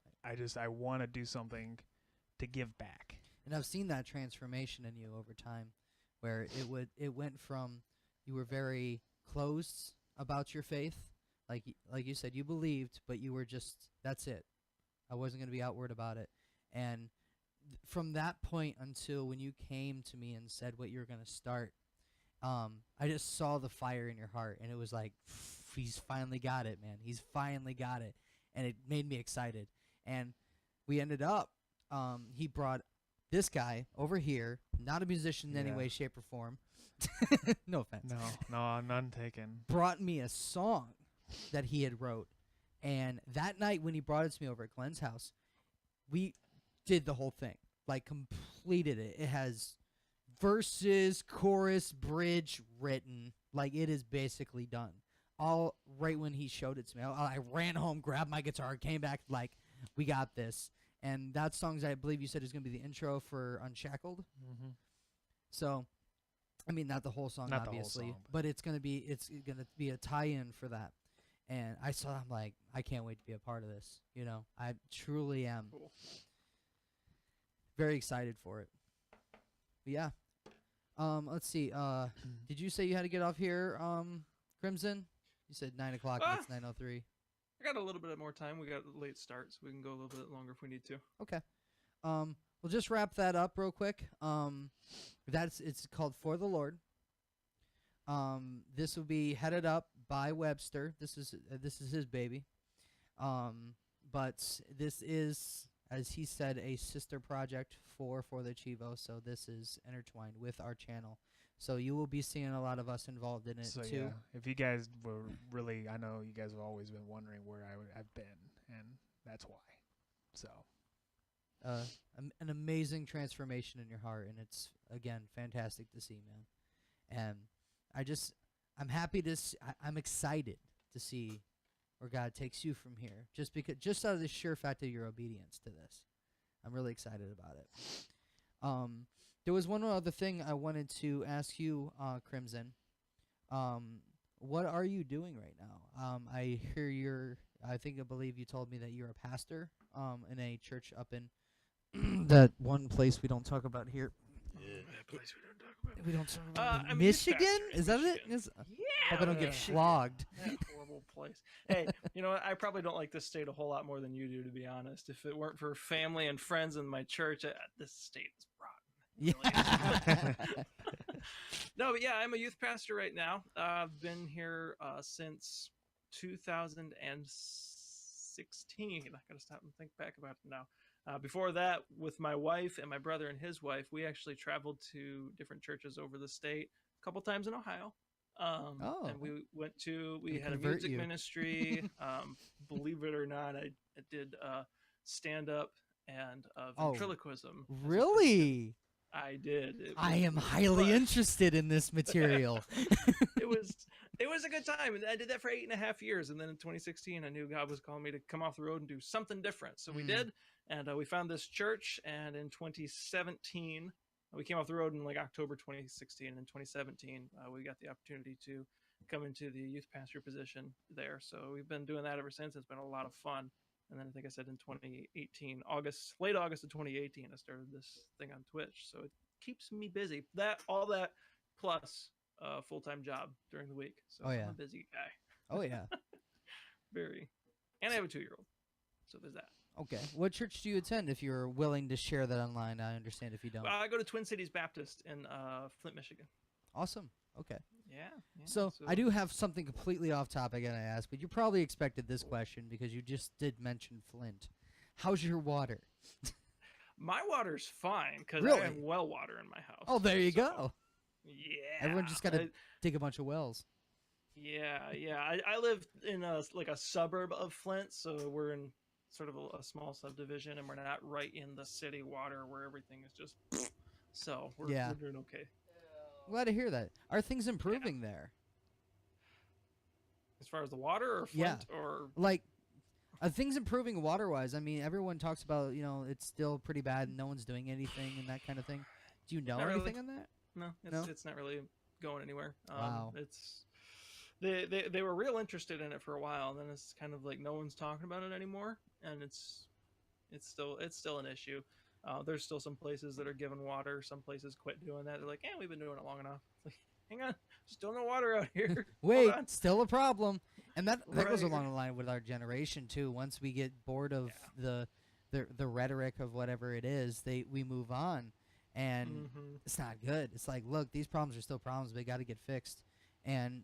I want to do something to give back. And I've seen that transformation in you over time, where it went from you were very closed about your faith, like you said, you believed, but you were just, that's it. I wasn't going to be outward about it. And from that point until when you came to me and said what you were going to start, I just saw the fire in your heart, and it was like, he's finally got it, man. He's finally got it. And it made me excited. And we ended up, he brought this guy over here, not a musician in any way, shape, or form. No offense. No, none taken. Brought me a song that he had wrote. And that night when he brought it to me over at Glenn's house, we did the whole thing. Like, completed it. It has verses, chorus, bridge written. Like, it is basically done. All right when he showed it to me. I ran home, grabbed my guitar, came back, like, we got this. And that song, I believe you said, is going to be the intro for Unshackled. Mm-hmm. So, I mean, not the whole song, not obviously, the whole song, but it's gonna be a tie-in for that. And I saw, I'm like, I can't wait to be a part of this. You know, I truly am. Cool. Very excited for it. But yeah. Let's see. Did you say you had to get off here, Crimson? You said 9 o'clock. It's 9:03. I got a little bit more time. We got a late start, so we can go a little bit longer if we need to. Okay. We'll just wrap that up real quick. It's called For the Lord. This will be headed up by Webster. This is his baby. But this is, as he said, a sister project for the Chivo. So this is intertwined with our channel. So you will be seeing a lot of us involved in it too. Yeah, if you guys were really, I know you guys have always been wondering where I've been, and that's why. So. An amazing transformation in your heart, and it's, again, fantastic to see, man. And I'm happy to I'm excited to see where God takes you from here, just out of the sheer fact of your obedience to this. I'm really excited about it. There was one other thing I wanted to ask you, Crimson. What are you doing right now? I believe you told me that you're a pastor in a church up in that one place we don't talk about here. That place we don't talk about. We don't talk about I'm a Michigan? youth pastor in Is that Michigan. it? Yeah. Hope I don't get Michigan. flogged. That horrible place. Hey, you know what? I probably don't like this state a whole lot more than you do, to be honest. If it weren't for family and friends in my church, this state is rotten. Yeah. No, but yeah, I'm a youth pastor right now. I've been here since 2016. I gotta stop and think back about it now. Before that, with my wife and my brother and his wife, we actually traveled to different churches over the state, a couple times in Ohio. And we had a music ministry. Believe it or not, I did stand-up and ventriloquism. Really? I did. I am highly interested in this material. It was a good time. I did that for 8.5 years. And then in 2016, I knew God was calling me to come off the road and do something different. So we did. And we found this church. And in 2017, We came off the road in like October 2016, and in 2017 we got the opportunity to come into the youth pastor position there. So we've been doing that ever since. It's been a lot of fun. And then I think I said in 2018, late August of 2018, I started this thing on Twitch. So it keeps me busy. All that plus a full-time job during the week. So I'm a busy guy. Oh yeah. Very. And I have a 2-year-old. So there's that. Okay. What church do you attend if you're willing to share that online? I understand if you don't. I go to Twin Cities Baptist in Flint, Michigan. Awesome. Okay. Yeah. So I do have something completely off topic I gotta ask, but you probably expected this question because you just did mention Flint. How's your water? My water's fine because Really? I have well water in my house. Oh, there you go. Yeah. Everyone just gotta dig a bunch of wells. Yeah. I live in a suburb of Flint, so we're in sort of a small subdivision, and we're not right in the city water where everything is just. So we're doing okay. Glad to hear that. Are things improving there? As far as the water or Flint or like, are things improving water-wise? I mean, everyone talks about it's still pretty bad and no one's doing anything and that kind of thing. Do you know anything on that? No, it's not really going anywhere. Wow. It's they were real interested in it for a while, and then it's kind of like no one's talking about it anymore, and it's still an issue. There's still some places that are giving water. Some places quit doing that. They're like, we've been doing it long enough. It's like, hang on, still no water out here. Wait, still a problem. And that goes along the line with our generation too. Once we get bored of the rhetoric of whatever it is, we move on, and it's not good. It's like, look, these problems are still problems. They got to get fixed. And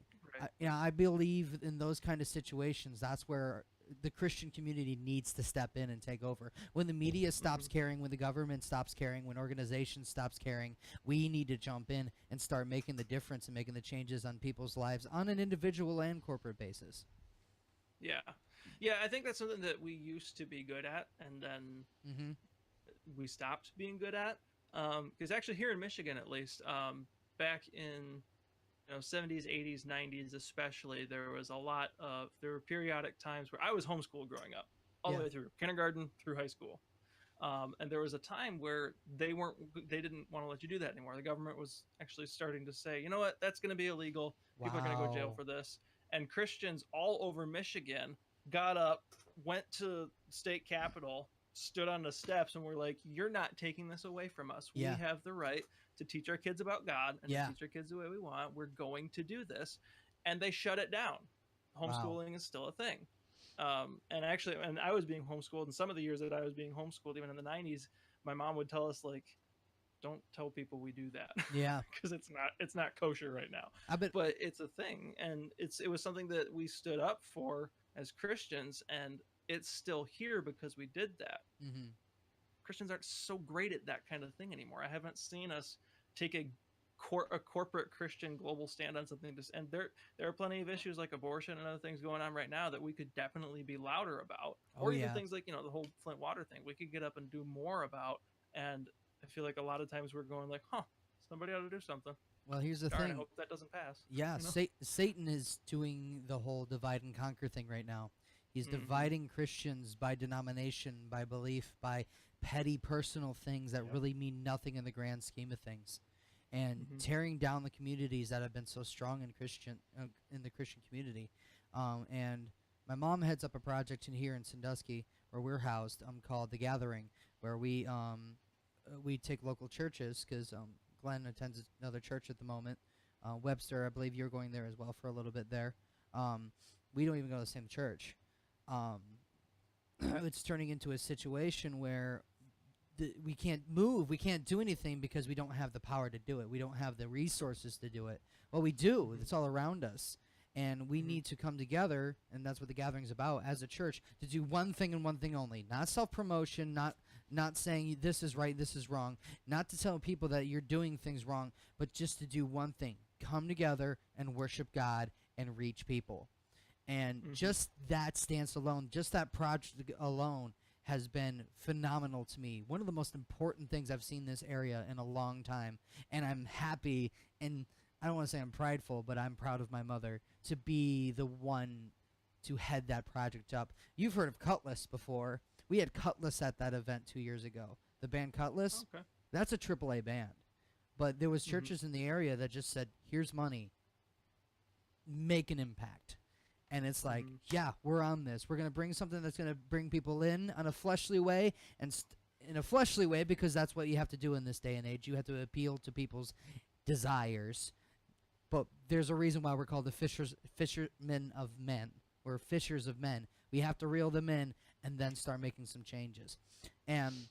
I believe in those kind of situations. That's where the Christian community needs to step in and take over. When the media stops caring, when the government stops caring, when organizations stops caring, we need to jump in and start making the difference and making the changes on people's lives on an individual and corporate basis. Yeah, I think that's something that we used to be good at, and then we stopped being good at. Because actually here in Michigan, at least, back in 70s, 80s, 90s especially, there were periodic times where I was homeschooled growing up all the way through kindergarten through high school. And there was a time where they didn't want to let you do that anymore. The government was actually starting to say, you know what, that's going to be illegal. People are going to go to jail for this. And Christians all over Michigan got up, went to state capitol, stood on the steps, and were like, you're not taking this away from us. We have the right to teach our kids about God and to teach our kids the way we want. We're going to do this. And they shut it down. Homeschooling is still a thing. And I was being homeschooled, and some of the years that I was being homeschooled, even in the 90s, my mom would tell us, like, don't tell people we do that. Yeah. Because it's not kosher right now. But it's a thing. And it was something that we stood up for as Christians, and it's still here because we did that. Christians aren't so great at that kind of thing anymore. I haven't seen us take a corporate Christian global stand on something. And there are plenty of issues like abortion and other things going on right now that we could definitely be louder about. Or even things like, the whole Flint water thing. We could get up and do more about. And I feel like a lot of times we're going like, somebody ought to do something. Well, here's the thing. I hope that doesn't pass. Yeah, Satan is doing the whole divide and conquer thing right now. He's dividing Christians by denomination, by belief, by petty personal things that really mean nothing in the grand scheme of things, and tearing down the communities that have been so strong in the Christian community. And my mom heads up a project here in Sandusky where we're housed, called The Gathering, where we take local churches, because Glenn attends another church at the moment. Webster, I believe you're going there as well for a little bit there. We don't even go to the same church. It's turning into a situation where we can't move, we can't do anything because we don't have the power to do it. We don't have the resources to do it. Well, we do. It's all around us. And we need to come together, and that's what the gathering's about, as a church, to do one thing and one thing only. Not self-promotion, not saying this is right, this is wrong, not to tell people that you're doing things wrong, but just to do one thing. Come together and worship God and reach people. And just that stance alone, just that project alone has been phenomenal to me. One of the most important things I've seen in this area in a long time. And I'm happy, and I don't want to say I'm prideful, but I'm proud of my mother to be the one to head that project up. You've heard of Cutlass before. We had Cutlass at that event 2 years ago. The band Cutlass, that's a AAA band. But there was Mhm. churches in the area that just said, "Here's money. Make an impact." And it's like, Mhm. yeah, we're on this. We're going to bring something that's going to bring people in on a fleshly way, and in a fleshly way, because that's what you have to do in this day and age. You have to appeal to people's desires. But there's a reason why we're called the fishermen of men. We're fishers of men. We have to reel them in and then start making some changes. And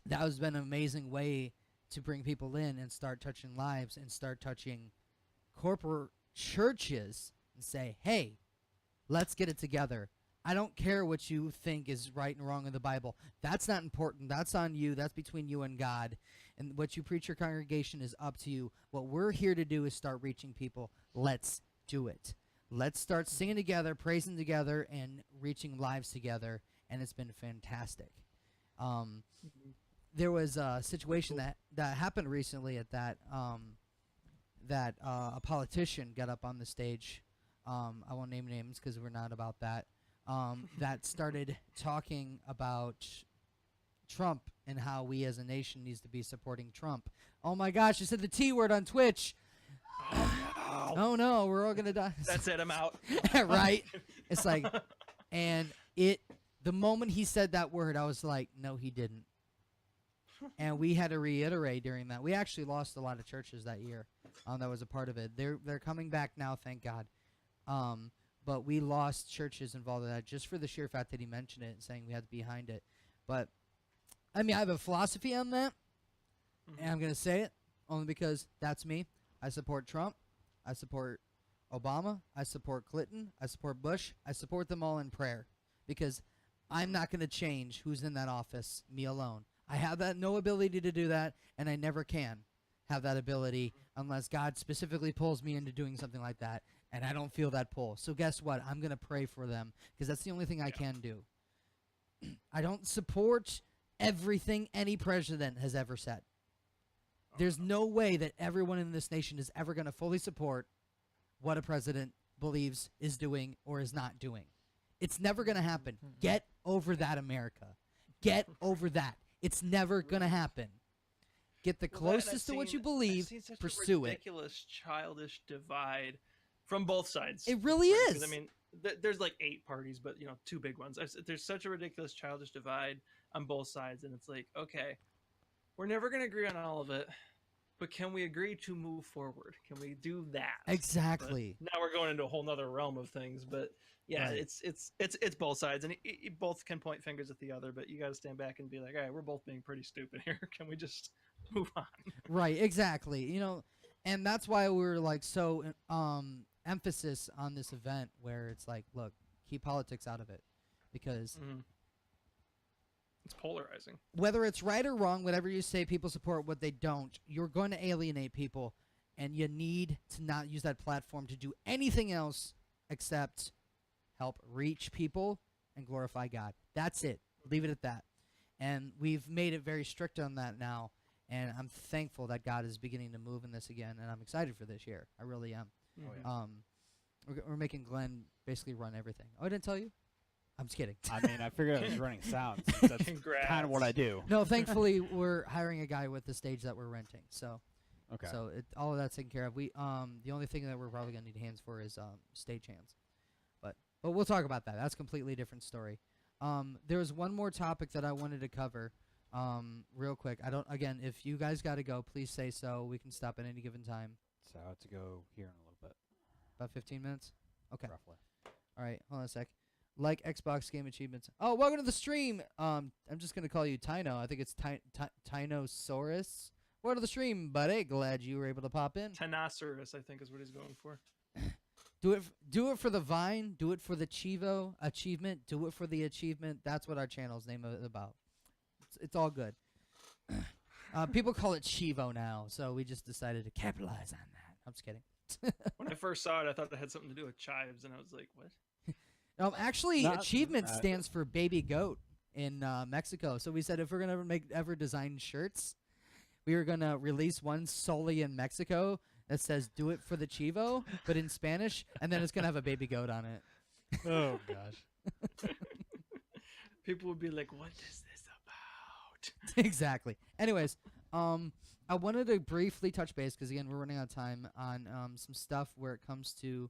that has been an amazing way to bring people in and start touching lives and start touching corporate churches and say, hey, let's get it together. I don't care what you think is right and wrong in the Bible. That's not important. That's on you. That's between you and God. And what you preach your congregation is up to you. What we're here to do is start reaching people. Let's do it. Let's start singing together, praising together, and reaching lives together. And it's been fantastic. There was a situation that happened recently at that a politician got up on the stage. I won't name names because we're not about that. That started talking about Trump and how we as a nation needs to be supporting Trump. Oh my gosh, I said the T word on Twitch. Oh no, we're all gonna die. That's it. I'm out. Right? It's like, and the moment he said that word, I was like, no, he didn't. And we had to reiterate during that. We actually lost a lot of churches that year. That was a part of it. They're coming back now, thank God. But we lost churches involved in that just for the sheer fact that he mentioned it and saying we had to be behind it. But I mean, I have a philosophy on that, and I'm gonna say it only because that's me. I support Trump. I support Obama. I support Clinton. I support Bush. I support them all in prayer because I'm not going to change who's in that office, me alone. I have no ability to do that, and I never can have that ability unless God specifically pulls me into doing something like that, and I don't feel that pull. So guess what? I'm going to pray for them because that's the only thing I can do. I don't support everything any president has ever said. There's no way that everyone in this nation is ever going to fully support what a president believes is doing or is not doing. It's never going to happen. Get over that, America. Get over that. It's never going to happen. Get the closest to what you believe, pursue it. Ridiculous, childish divide from both sides. It really Right? 'Cause, is. I mean, there's like 8 parties, but two big ones. There's such a ridiculous, childish divide on both sides, and it's like, okay, we're never going to agree on all of it, but can we agree to move forward? Can we do that? Exactly. But now we're going into a whole nother realm of things, but yeah, Right. it's both sides, and you both can point fingers at the other, but you got to stand back and be like, all right, we're both being pretty stupid here. Can we just move on? Right, exactly. And that's why we're like so emphasis on this event where it's like, look, keep politics out of it because It's polarizing. whether it's right or wrong, whatever you say, people support what they don't, you're going to alienate people, and you need to not use that platform to do anything else except help reach people and glorify God. That's it. Leave it at that. And we've made it very strict on that now, and I'm thankful that God is beginning to move in this again, and I'm excited for this year. I really am. Oh, yeah. We're making Glenn basically run everything. Oh, I didn't tell you? I'm just kidding. I mean, I figured I was running sound. That's Congrats. kind of what I do. No, thankfully we're hiring a guy with the stage that we're renting. So Okay. so all of that's taken care of. We the only thing that we're probably gonna need hands for is stage hands. But we'll talk about that. That's a completely different story. There was one more topic that I wanted to cover real quick. Again, if you guys gotta go, please say so. We can stop at any given time. So I have to go here in a little bit, About 15 minutes? Okay. roughly. All right, hold on a sec. Like Xbox game achievements. Oh, welcome to the stream. I'm just gonna call you Tino. I think it's Tinosaurus. Welcome to the stream, buddy. Glad you were able to pop in. Tennosaurus, I think, is what he's going for. Do it for the Vine. Do it for the Chivo achievement. Do it for the achievement. That's what our channel's name is about. It's all good. People call it Chivo now, so we just decided to capitalize on that. I'm just kidding. When I first saw it, I thought it had something to do with chives, and I was like, what? Actually, Not- achievement stands for baby goat in Mexico. So we said if we're gonna ever design shirts, we were gonna release one solely in Mexico that says "Do it for the Chivo," but in Spanish, and then it's gonna have a baby goat on it. Oh gosh. People would be like, what is this about? Exactly. Anyways, I wanted to briefly touch base because again we're running out of time on some stuff where it comes to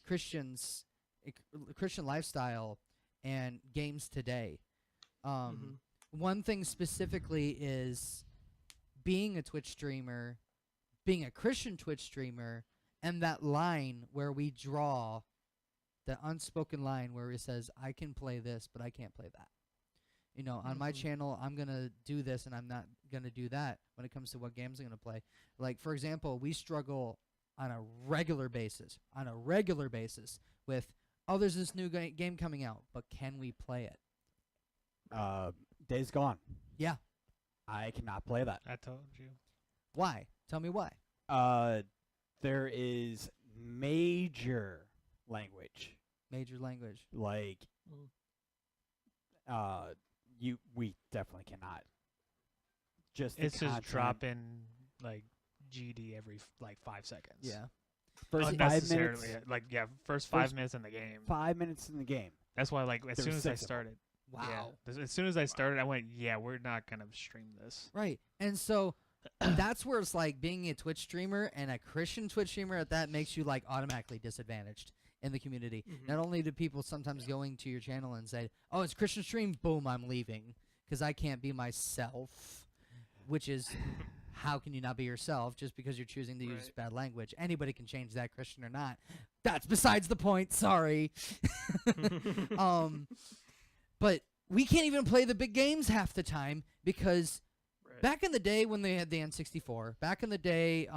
Christians, Christian lifestyle, and games today. One thing specifically is being a Twitch streamer, being a Christian Twitch streamer, and that line where we draw the unspoken line where it says, I can play this, but I can't play that. You know, on my channel, I'm going to do this, and I'm not going to do that when it comes to what games I'm going to play. Like, for example, we struggle on a regular basis with, oh, there's this new game coming out, but can we play it? Days Gone. Yeah. I cannot play that. I told you. Why? Tell me why. There is major language. Major language. Like, we definitely cannot. It's just dropping like GD every 5 seconds. Yeah. First 5 minutes. First 5 minutes in the game. 5 minutes in the game. That's why, like, as There soon were as I 6 of them. started. Wow. Yeah, as soon as I started, I went, yeah, we're not gonna stream this. Right. And so that's where it's like being a Twitch streamer and a Christian Twitch streamer at that makes you like automatically disadvantaged in the community. Not only do people sometimes going to your channel and say, oh, it's Christian stream, boom, I'm leaving because I can't be myself, which is how can you not be yourself just because you're choosing to use bad language? Anybody can change that, Christian or not. That's besides the point. Sorry. But we can't even play the big games half the time because back in the day when they had the N64, back in the day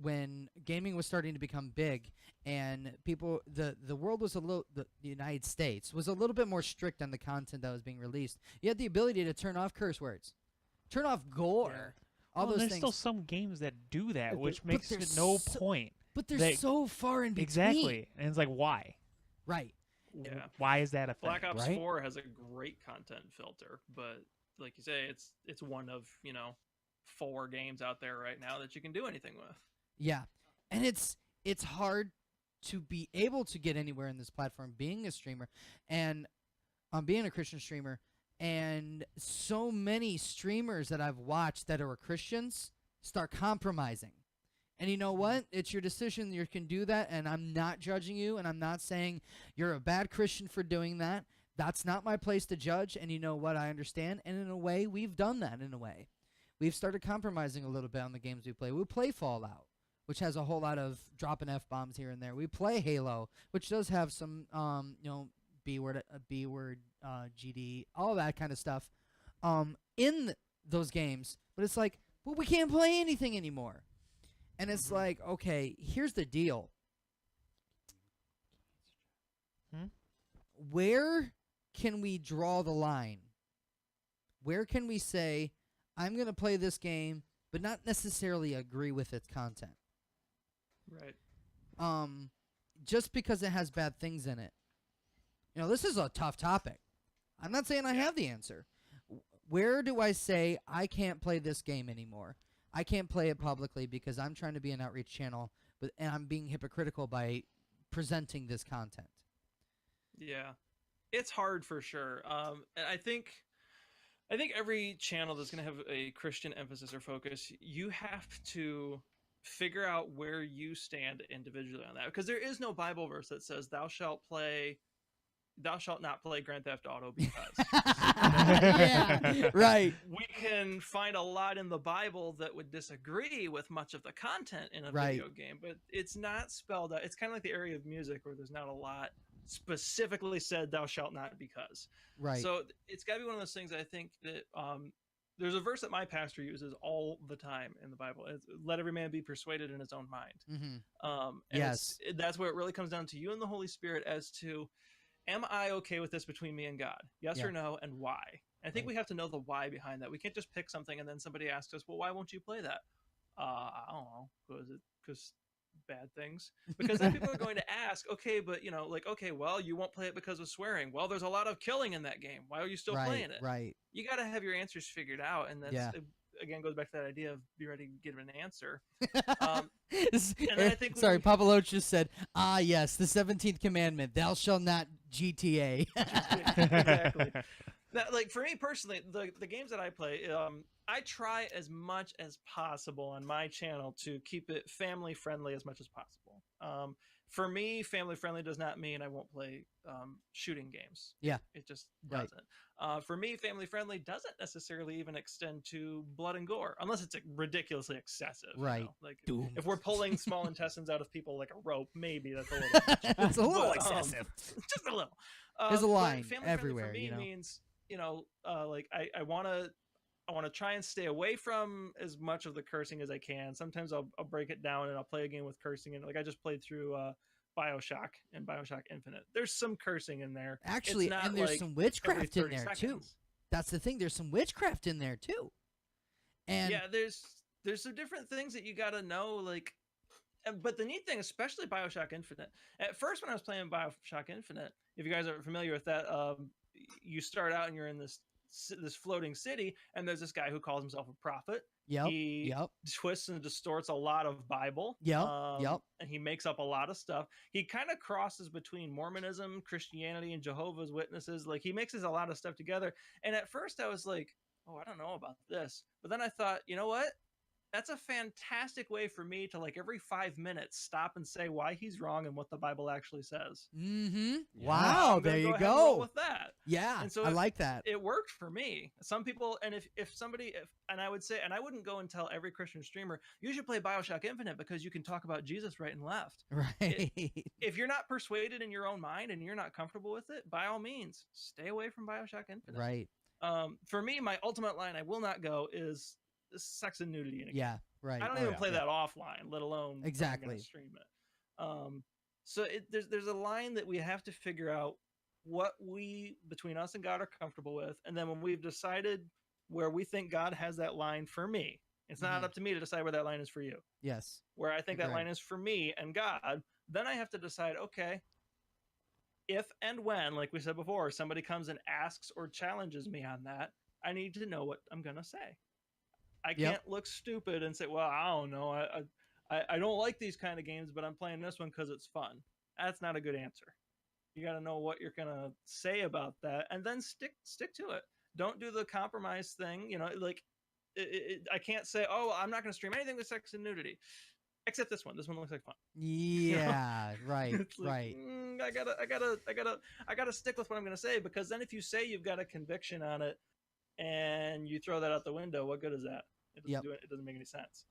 when gaming was starting to become big and people, the world was the United States was a little bit more strict on the content that was being released. You had the ability to turn off curse words, turn off gore, all those there's things. still some games that do that, which but makes there's no so- point. But they're They- so far in between. Exactly, and it's like, why? Right. Yeah. Why is that a thing? Black Ops right? 4 has a great content filter, but like you say, it's one of 4 games out there right now that you can do anything with. Yeah, and it's hard to be able to get anywhere in this platform being a streamer and being a Christian streamer, and so many streamers that I've watched that are Christians start compromising. And you know what? It's your decision. You can do that, and I'm not judging you, and I'm not saying you're a bad Christian for doing that. That's not my place to judge, and you know what? I understand, and in a way, we've done that in a way. We've started compromising a little bit on the games we play. We play Fallout, which has a whole lot of dropping F-bombs here and there. We play Halo, which does have some, B-word, GD, all that kind of stuff in those games. But it's like, well, we can't play anything anymore. And it's like, okay, here's the deal. Where can we draw the line? Where can we say, I'm going to play this game, but not necessarily agree with its content? Right. Just because it has bad things in it. You know, this is a tough topic. I'm not saying I have the answer. Where do I say I can't play this game anymore? I can't play it publicly because I'm trying to be an outreach channel, and I'm being hypocritical by presenting this content. Yeah, it's hard for sure. And I think every channel that's going to have a Christian emphasis or focus, you have to figure out where you stand individually on that, because there is no Bible verse that says thou shalt not play Grand Theft Auto because. Yeah, right. We can find a lot in the Bible that would disagree with much of the content in a Right. video game, but it's not spelled out. It's kind of like the area of music where there's not a lot specifically said thou shalt not because. Right. So it's got to be one of those things. I think that there's a verse that my pastor uses all the time in the Bible. It's, let every man be persuaded in his own mind. Mm-hmm. And Yes. that's where it really comes down to you and the Holy Spirit as to, am I okay with this between me and God? Yes Yeah. or no, and why? And I think Right. we have to know the why behind that. We can't just pick something and then somebody asks us, well, why won't you play that? I don't know. Because bad things? Because then people are going to ask, okay, but okay, well, you won't play it because of swearing. Well, there's a lot of killing in that game. Why are you still playing it? Right. You got to have your answers figured out. And that's, it, again, goes back to that idea of be ready to give an answer. And then I think Sorry, Papa Loach just said, yes, the 17th commandment, thou shalt not GTA. Exactly. That, like, for me personally, the games that I play, I try as much as possible on my channel to keep it family friendly as much as possible. For me, family friendly does not mean I won't play shooting games. Yeah. It just Right. doesn't. For me, family friendly doesn't necessarily even extend to blood and gore, unless it's ridiculously excessive. Right. You know? Like Doom. if we're pulling small intestines out of people like a rope, maybe that's a little much. It's a little But, excessive. just a little. There's a But line family friendly everywhere, for me you know? means, like I want to try and stay away from as much of the cursing as I can. Sometimes I'll break it down and I'll play a game with cursing. And like I just played through BioShock and BioShock Infinite. There's some cursing in there. Actually, not and there's like some every witchcraft in 30 there too. seconds. That's the thing. There's some witchcraft in there too. And Yeah, there's some different things that you got to know, like. But the neat thing, especially BioShock Infinite, at first when I was playing BioShock Infinite, if you guys are familiar with that, you start out and you're in this floating city, and there's this guy who calls himself a prophet. yep, He yep, twists and distorts a lot of Bible. Yep, yep. And he makes up a lot of stuff. He kind of crosses between Mormonism, Christianity, and Jehovah's Witnesses. Like he mixes a lot of stuff together. And at first I was like, oh, I don't know about this. But then I thought, you know what? That's a fantastic way for me to, like, every 5 minutes stop and say why he's wrong and what the Bible actually says. Mm-hmm. Yeah. Wow, I'm gonna there you ahead and roll go. with that. Yeah, And so I like that. It worked for me. Some people, and if somebody, and I would say, and I wouldn't go and tell every Christian streamer, you should play BioShock Infinite because you can talk about Jesus right and left. Right. If you're not persuaded in your own mind and you're not comfortable with it, by all means, stay away from BioShock Infinite. Right. For me, my ultimate line I will not go is sex and nudity in a game. Yeah. Right. I don't Oh, even yeah, play yeah. that offline, let alone if I'm Exactly. gonna stream it. So there's a line that we have to figure out what we between us and God are comfortable with, and then when we've decided where we think God has that line for me, it's not Mhm. up to me to decide where that line is for you. Yes. Where I think that Right. line is for me and God, then I have to decide, okay, if and when, like we said before, somebody comes and asks or challenges me on that, I need to know what I'm gonna say. I Yep. can't look stupid and say, well, I don't know. I don't like these kind of games, but I'm playing this one because it's fun. That's not a good answer. You got to know what you're going to say about that and then stick to it. Don't do the compromise thing. You know, like I can't say, oh, I'm not going to stream anything with sex and nudity, except this one. This one looks like fun. Yeah. Right. It's like, Right. I gotta stick with what I'm going to say, because then if you say you've got a conviction on it and you throw that out the window, what good is that? It doesn't Yep. it doesn't make any sense.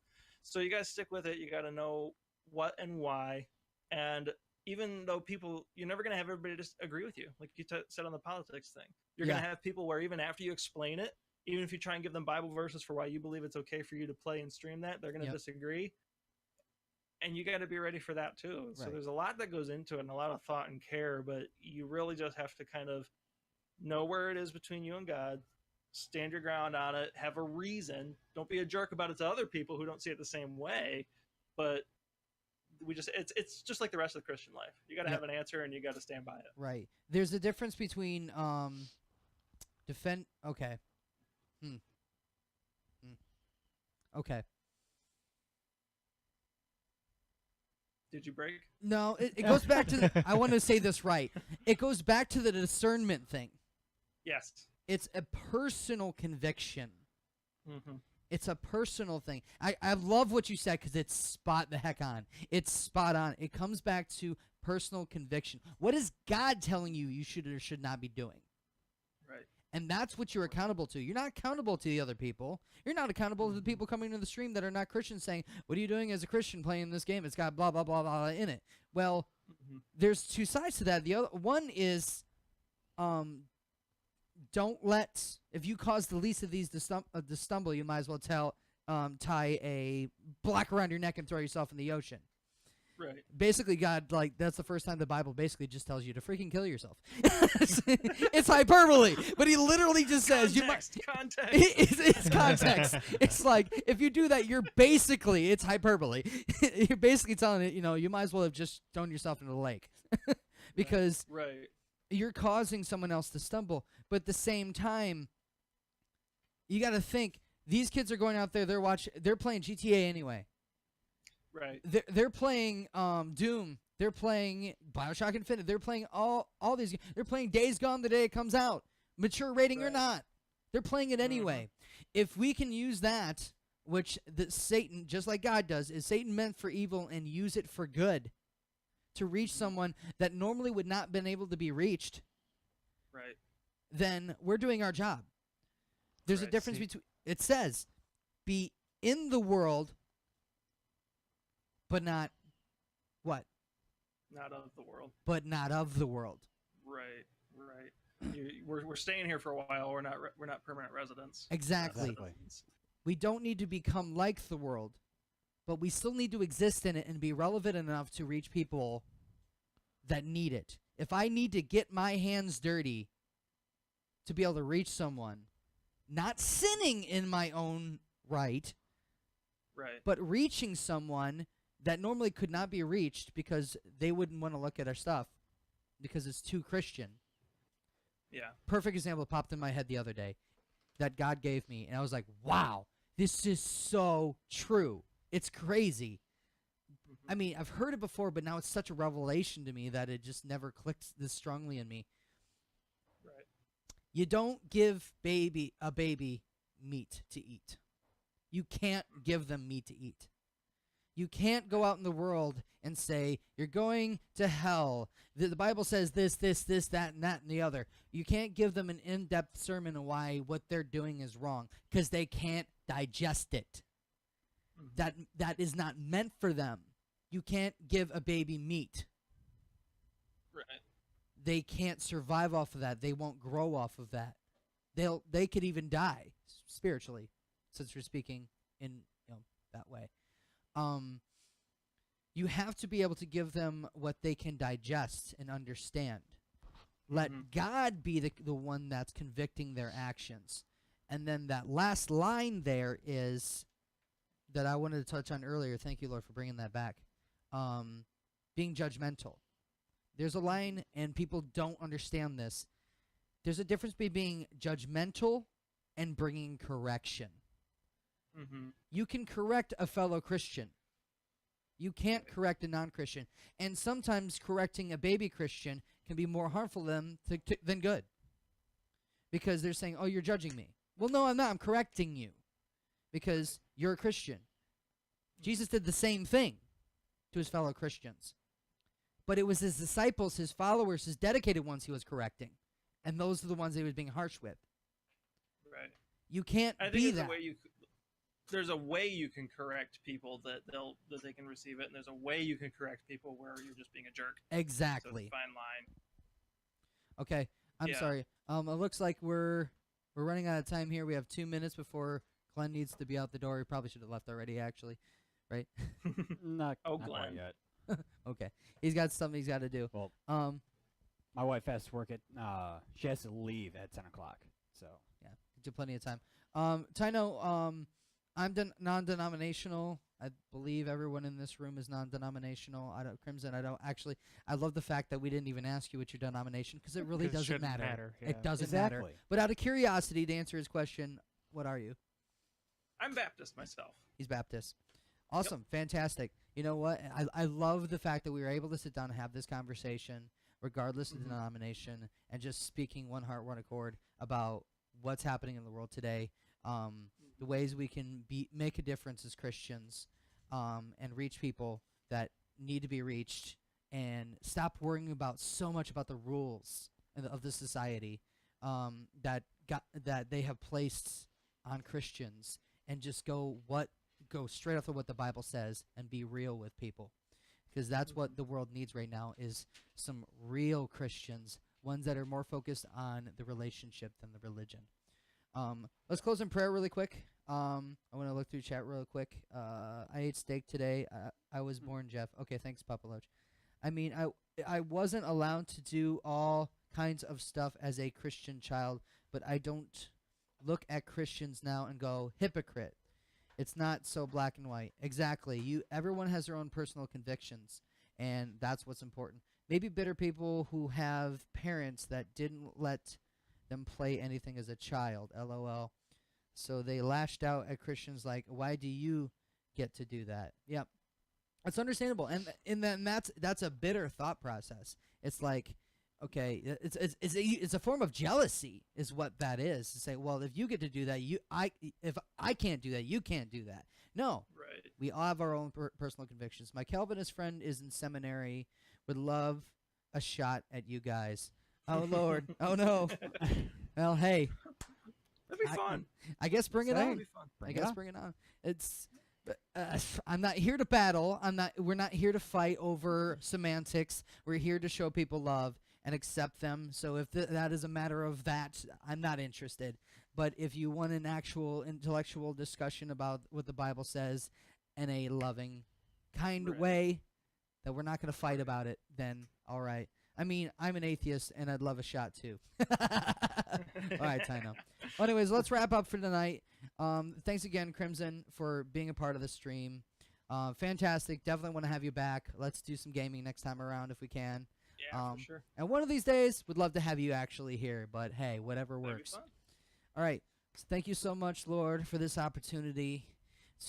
So you guys stick with it. You got to know what and why. And even though you're never going to have everybody just agree with you. Like you said on the politics thing, you're going Yeah. to have people where even after you explain it, even if you try and give them Bible verses for why you believe it's okay for you to play and stream that, they're going to Yep. disagree. And you got to be ready for that too. So Right. there's a lot that goes into it and a lot of thought and care, but you really just have to kind of know where it is between you and God. Stand your ground on it, have a reason. Don't be a jerk about it to other people who don't see it the same way. But it's just like the rest of the Christian life. You got to Yep. have an answer and you got to stand by it. Right. There's a difference between defend. Okay. Okay. Did you break? No, it goes back to the, I want to say this right. It goes back to the discernment thing. Yes. It's a personal conviction. Mm-hmm. It's a personal thing. I love what you said because it's spot the heck on. It's spot on. It comes back to personal conviction. What is God telling you you should or should not be doing? Right. And that's what you're accountable to. You're not accountable to the other people. You're not accountable to the people coming to the stream that are not Christians saying, what are you doing as a Christian playing this game? It's got blah, blah, blah, blah in it. Well, Mm-hmm. there's two sides to that. The other one is don't let, if you cause the least of these to stumble, you might as well tie a block around your neck and throw yourself in the ocean. Right. Basically, God, like, that's the first time the Bible basically just tells you to freaking kill yourself. It's hyperbole, but he literally just says Context. it's context. It's like, if you do that, it's hyperbole. You're basically telling it, you might as well have just thrown yourself into the lake. Because Right. you're causing someone else to stumble. But at the same time, you got to think, these kids are going out there, they're playing GTA anyway. Right. They're playing Doom. They're playing BioShock Infinite. They're playing all these. They're playing Days Gone the day it comes out. mature rating or Right. not. They're playing it anyway. If we can use that, which Satan, just like God does, is Satan meant for evil and use it for good to reach someone that normally would not been able to be reached, Right. then we're doing our job. There's a Right. difference See- between, it says, be in the world, but not what? Not of the world. But not of the world. Right. Right. We're staying here for a while. We're not permanent residents. Exactly. Exactly. We don't need to become like the world, but we still need to exist in it and be relevant enough to reach people that need it. If I need to get my hands dirty to be able to reach someone, not sinning in my own right, Right. but reaching someone that normally could not be reached because they wouldn't want to look at our stuff because it's too Christian. Yeah. Perfect example popped in my head the other day that God gave me, and I was like, wow, this is so true. It's crazy. I mean, I've heard it before, but now it's such a revelation to me that it just never clicks this strongly in me. Right. You don't give a baby meat to eat. You can't give them meat to eat. You can't go out in the world and say, you're going to hell. The Bible says this, that, and that, and the other. You can't give them an in-depth sermon on why what they're doing is wrong because they can't digest it. That is not meant for them. You can't give a baby meat. Right. They can't survive off of that. They won't grow off of that. They could even die spiritually, since we're speaking in that way. You have to be able to give them what they can digest and understand. Let God be the one that's convicting their actions. And then that last line there is that I wanted to touch on earlier. Thank you, Lord, for bringing that back. Being judgmental. There's a line, and people don't understand this. There's a difference between being judgmental and bringing correction. You can correct a fellow Christian. You can't correct a non-Christian. And sometimes correcting a baby Christian can be more harmful than good. Because they're saying, oh, you're judging me. Well, no, I'm not. I'm correcting you. Because you're a Christian. Jesus did the same thing to his fellow Christians. But it was his disciples, his followers, his dedicated ones he was correcting. And those are the ones he was being harsh with. Right. You can't I think be there's that. there's a way you can correct people that they can receive it, and there's a way you can correct people where you're just being a jerk. So it's Exactly. a fine line. Okay. I'm Yeah. sorry. It looks like we're running out of time here. We have 2 minutes before Glenn needs to be out the door. He probably should have left already, actually. Right? Not quite Glenn. yet. Okay. He's got something he's got to do. Well, Um, my wife has to work at. She has to leave at 10 o'clock. So yeah, gives you plenty of time. Tino, I'm non-denominational. I believe everyone in this room is non-denominational. Crimson, I don't actually. I love the fact that we didn't even ask you what your denomination because it really 'Cause it doesn't shouldn't matter. matter, yeah. It doesn't matter. exactly. But out of curiosity, to answer his question, what are you? I'm Baptist myself. He's Baptist. Awesome. Fantastic. You know what? I love the fact that we were able to sit down and have this conversation, regardless of the denomination, and just speaking one heart, one accord about what's happening in the world today, the ways we can make a difference as Christians, and reach people that need to be reached, and stop worrying about so much about the rules of the society that they have placed on Christians, and just go straight off of what the Bible says and be real with people, because that's what the world needs right now is some real Christians, ones that are more focused on the relationship than the religion. Let's close in prayer really quick. I want to look through chat real quick. I ate steak today. I was born Jeff. Okay, thanks, Papa Loach. I mean, I wasn't allowed to do all kinds of stuff as a Christian child, but I don't look at Christians now and go, hypocrite. It's not so black and white. Exactly. Everyone has their own personal convictions, and that's what's important. Maybe bitter people who have parents that didn't let them play anything as a child, LOL. So they lashed out at Christians like, why do you get to do that? Yep. That's understandable. And that's a bitter thought process. It's like, Okay, it's a form of jealousy, is what that is. To say, well, if you get to do that, if I can't do that, you can't do that. No, Right. we all have our own personal convictions. My Calvinist friend is in seminary. Would love a shot at you guys. Oh Lord, oh no. Well, hey, That'd be fun. I guess bring it Same. on. That'd be fun. I guess bring it on. It's. I'm not here to battle. We're not here to fight over semantics. We're here to show people love and accept them. So if that is a matter of that, I'm not interested. But if you want an actual intellectual discussion about what the Bible says in a loving, kind Right. way, that we're not going to fight about it, then all right. I mean, I'm an atheist, and I'd love a shot too. All right, Tino. Well, anyways, let's wrap up for tonight. Thanks again, Crimson, for being a part of the stream. Fantastic. Definitely want to have you back. Let's do some gaming next time around if we can. Yeah, for sure. And one of these days, we'd love to have you actually here. But hey, whatever That'd be works. fun. All right. So thank you so much, Lord, for this opportunity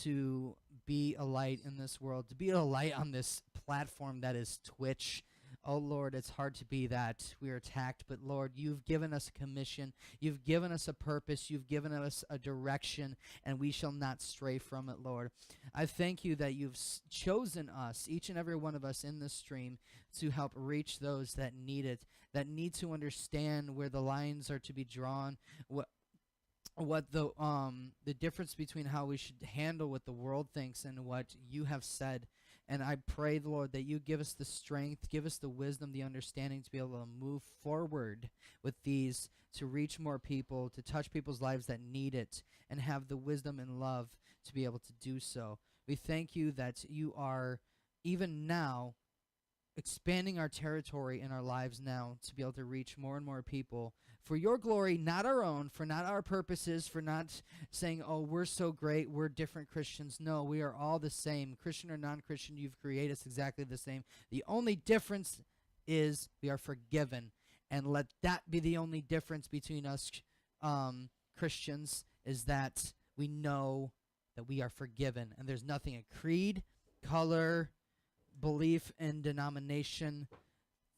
to be a light in this world, to be a light on this platform that is Twitch. Oh, Lord, it's hard to be that. We are attacked, but, Lord, you've given us a commission. You've given us a purpose. You've given us a direction, and we shall not stray from it, Lord. I thank you that you've chosen us, each and every one of us in this stream, to help reach those that need it, that need to understand where the lines are to be drawn, what the difference between how we should handle what the world thinks and what you have said. And I pray, Lord, that you give us the strength, give us the wisdom, the understanding to be able to move forward with these, to reach more people, to touch people's lives that need it, and have the wisdom and love to be able to do so. We thank you that you are, even now, expanding our territory in our lives now to be able to reach more and more people for your glory, not our own, for not our purposes, for not saying, oh, we're so great, we're different Christians. No, we are all the same. Christian or non-Christian, you've created us exactly the same. The only difference is we are forgiven. And let that be the only difference between us Christians, is that we know that we are forgiven. And there's nothing a creed, color, belief, and denomination.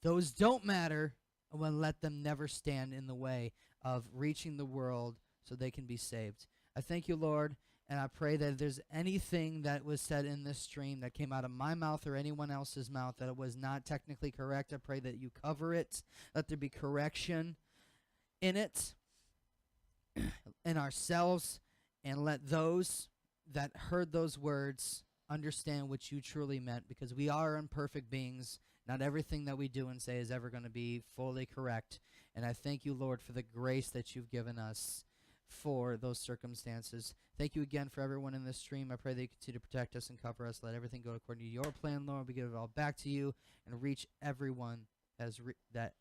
Those don't matter. When let them never stand in the way of reaching the world so they can be saved. I thank you, Lord, and I pray that if there's anything that was said in this stream that came out of my mouth or anyone else's mouth that it was not technically correct, I pray that you cover it. Let there be correction in it, in ourselves, and let those that heard those words understand what you truly meant, because we are imperfect beings. Not everything that we do and say is ever going to be fully correct. And I thank you, Lord, for the grace that you've given us for those circumstances. Thank you again for everyone in this stream. I pray that you continue to protect us and cover us. Let everything go according to your plan, Lord. We give it all back to you and reach everyone that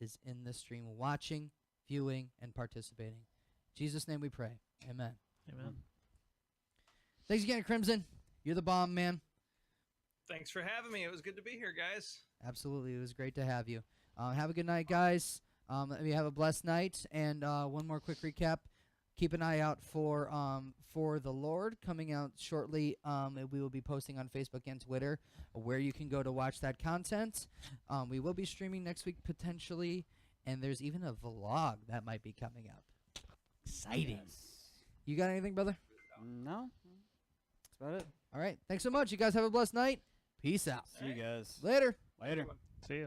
is in this stream, watching, viewing, and participating. In Jesus' name we pray. Amen. Amen. Thanks again, Crimson. You're the bomb, man. Thanks for having me. It was good to be here, guys. Absolutely. It was great to have you. Have a good night, guys. You have a blessed night. And one more quick recap. Keep an eye out for The Lord coming out shortly. We will be posting on Facebook and Twitter where you can go to watch that content. We will be streaming next week potentially. And there's even a vlog that might be coming up. Exciting. Yes. You got anything, brother? No. That's about it. All right. Thanks so much. You guys have a blessed night. Peace out. See you guys Later. later. See ya.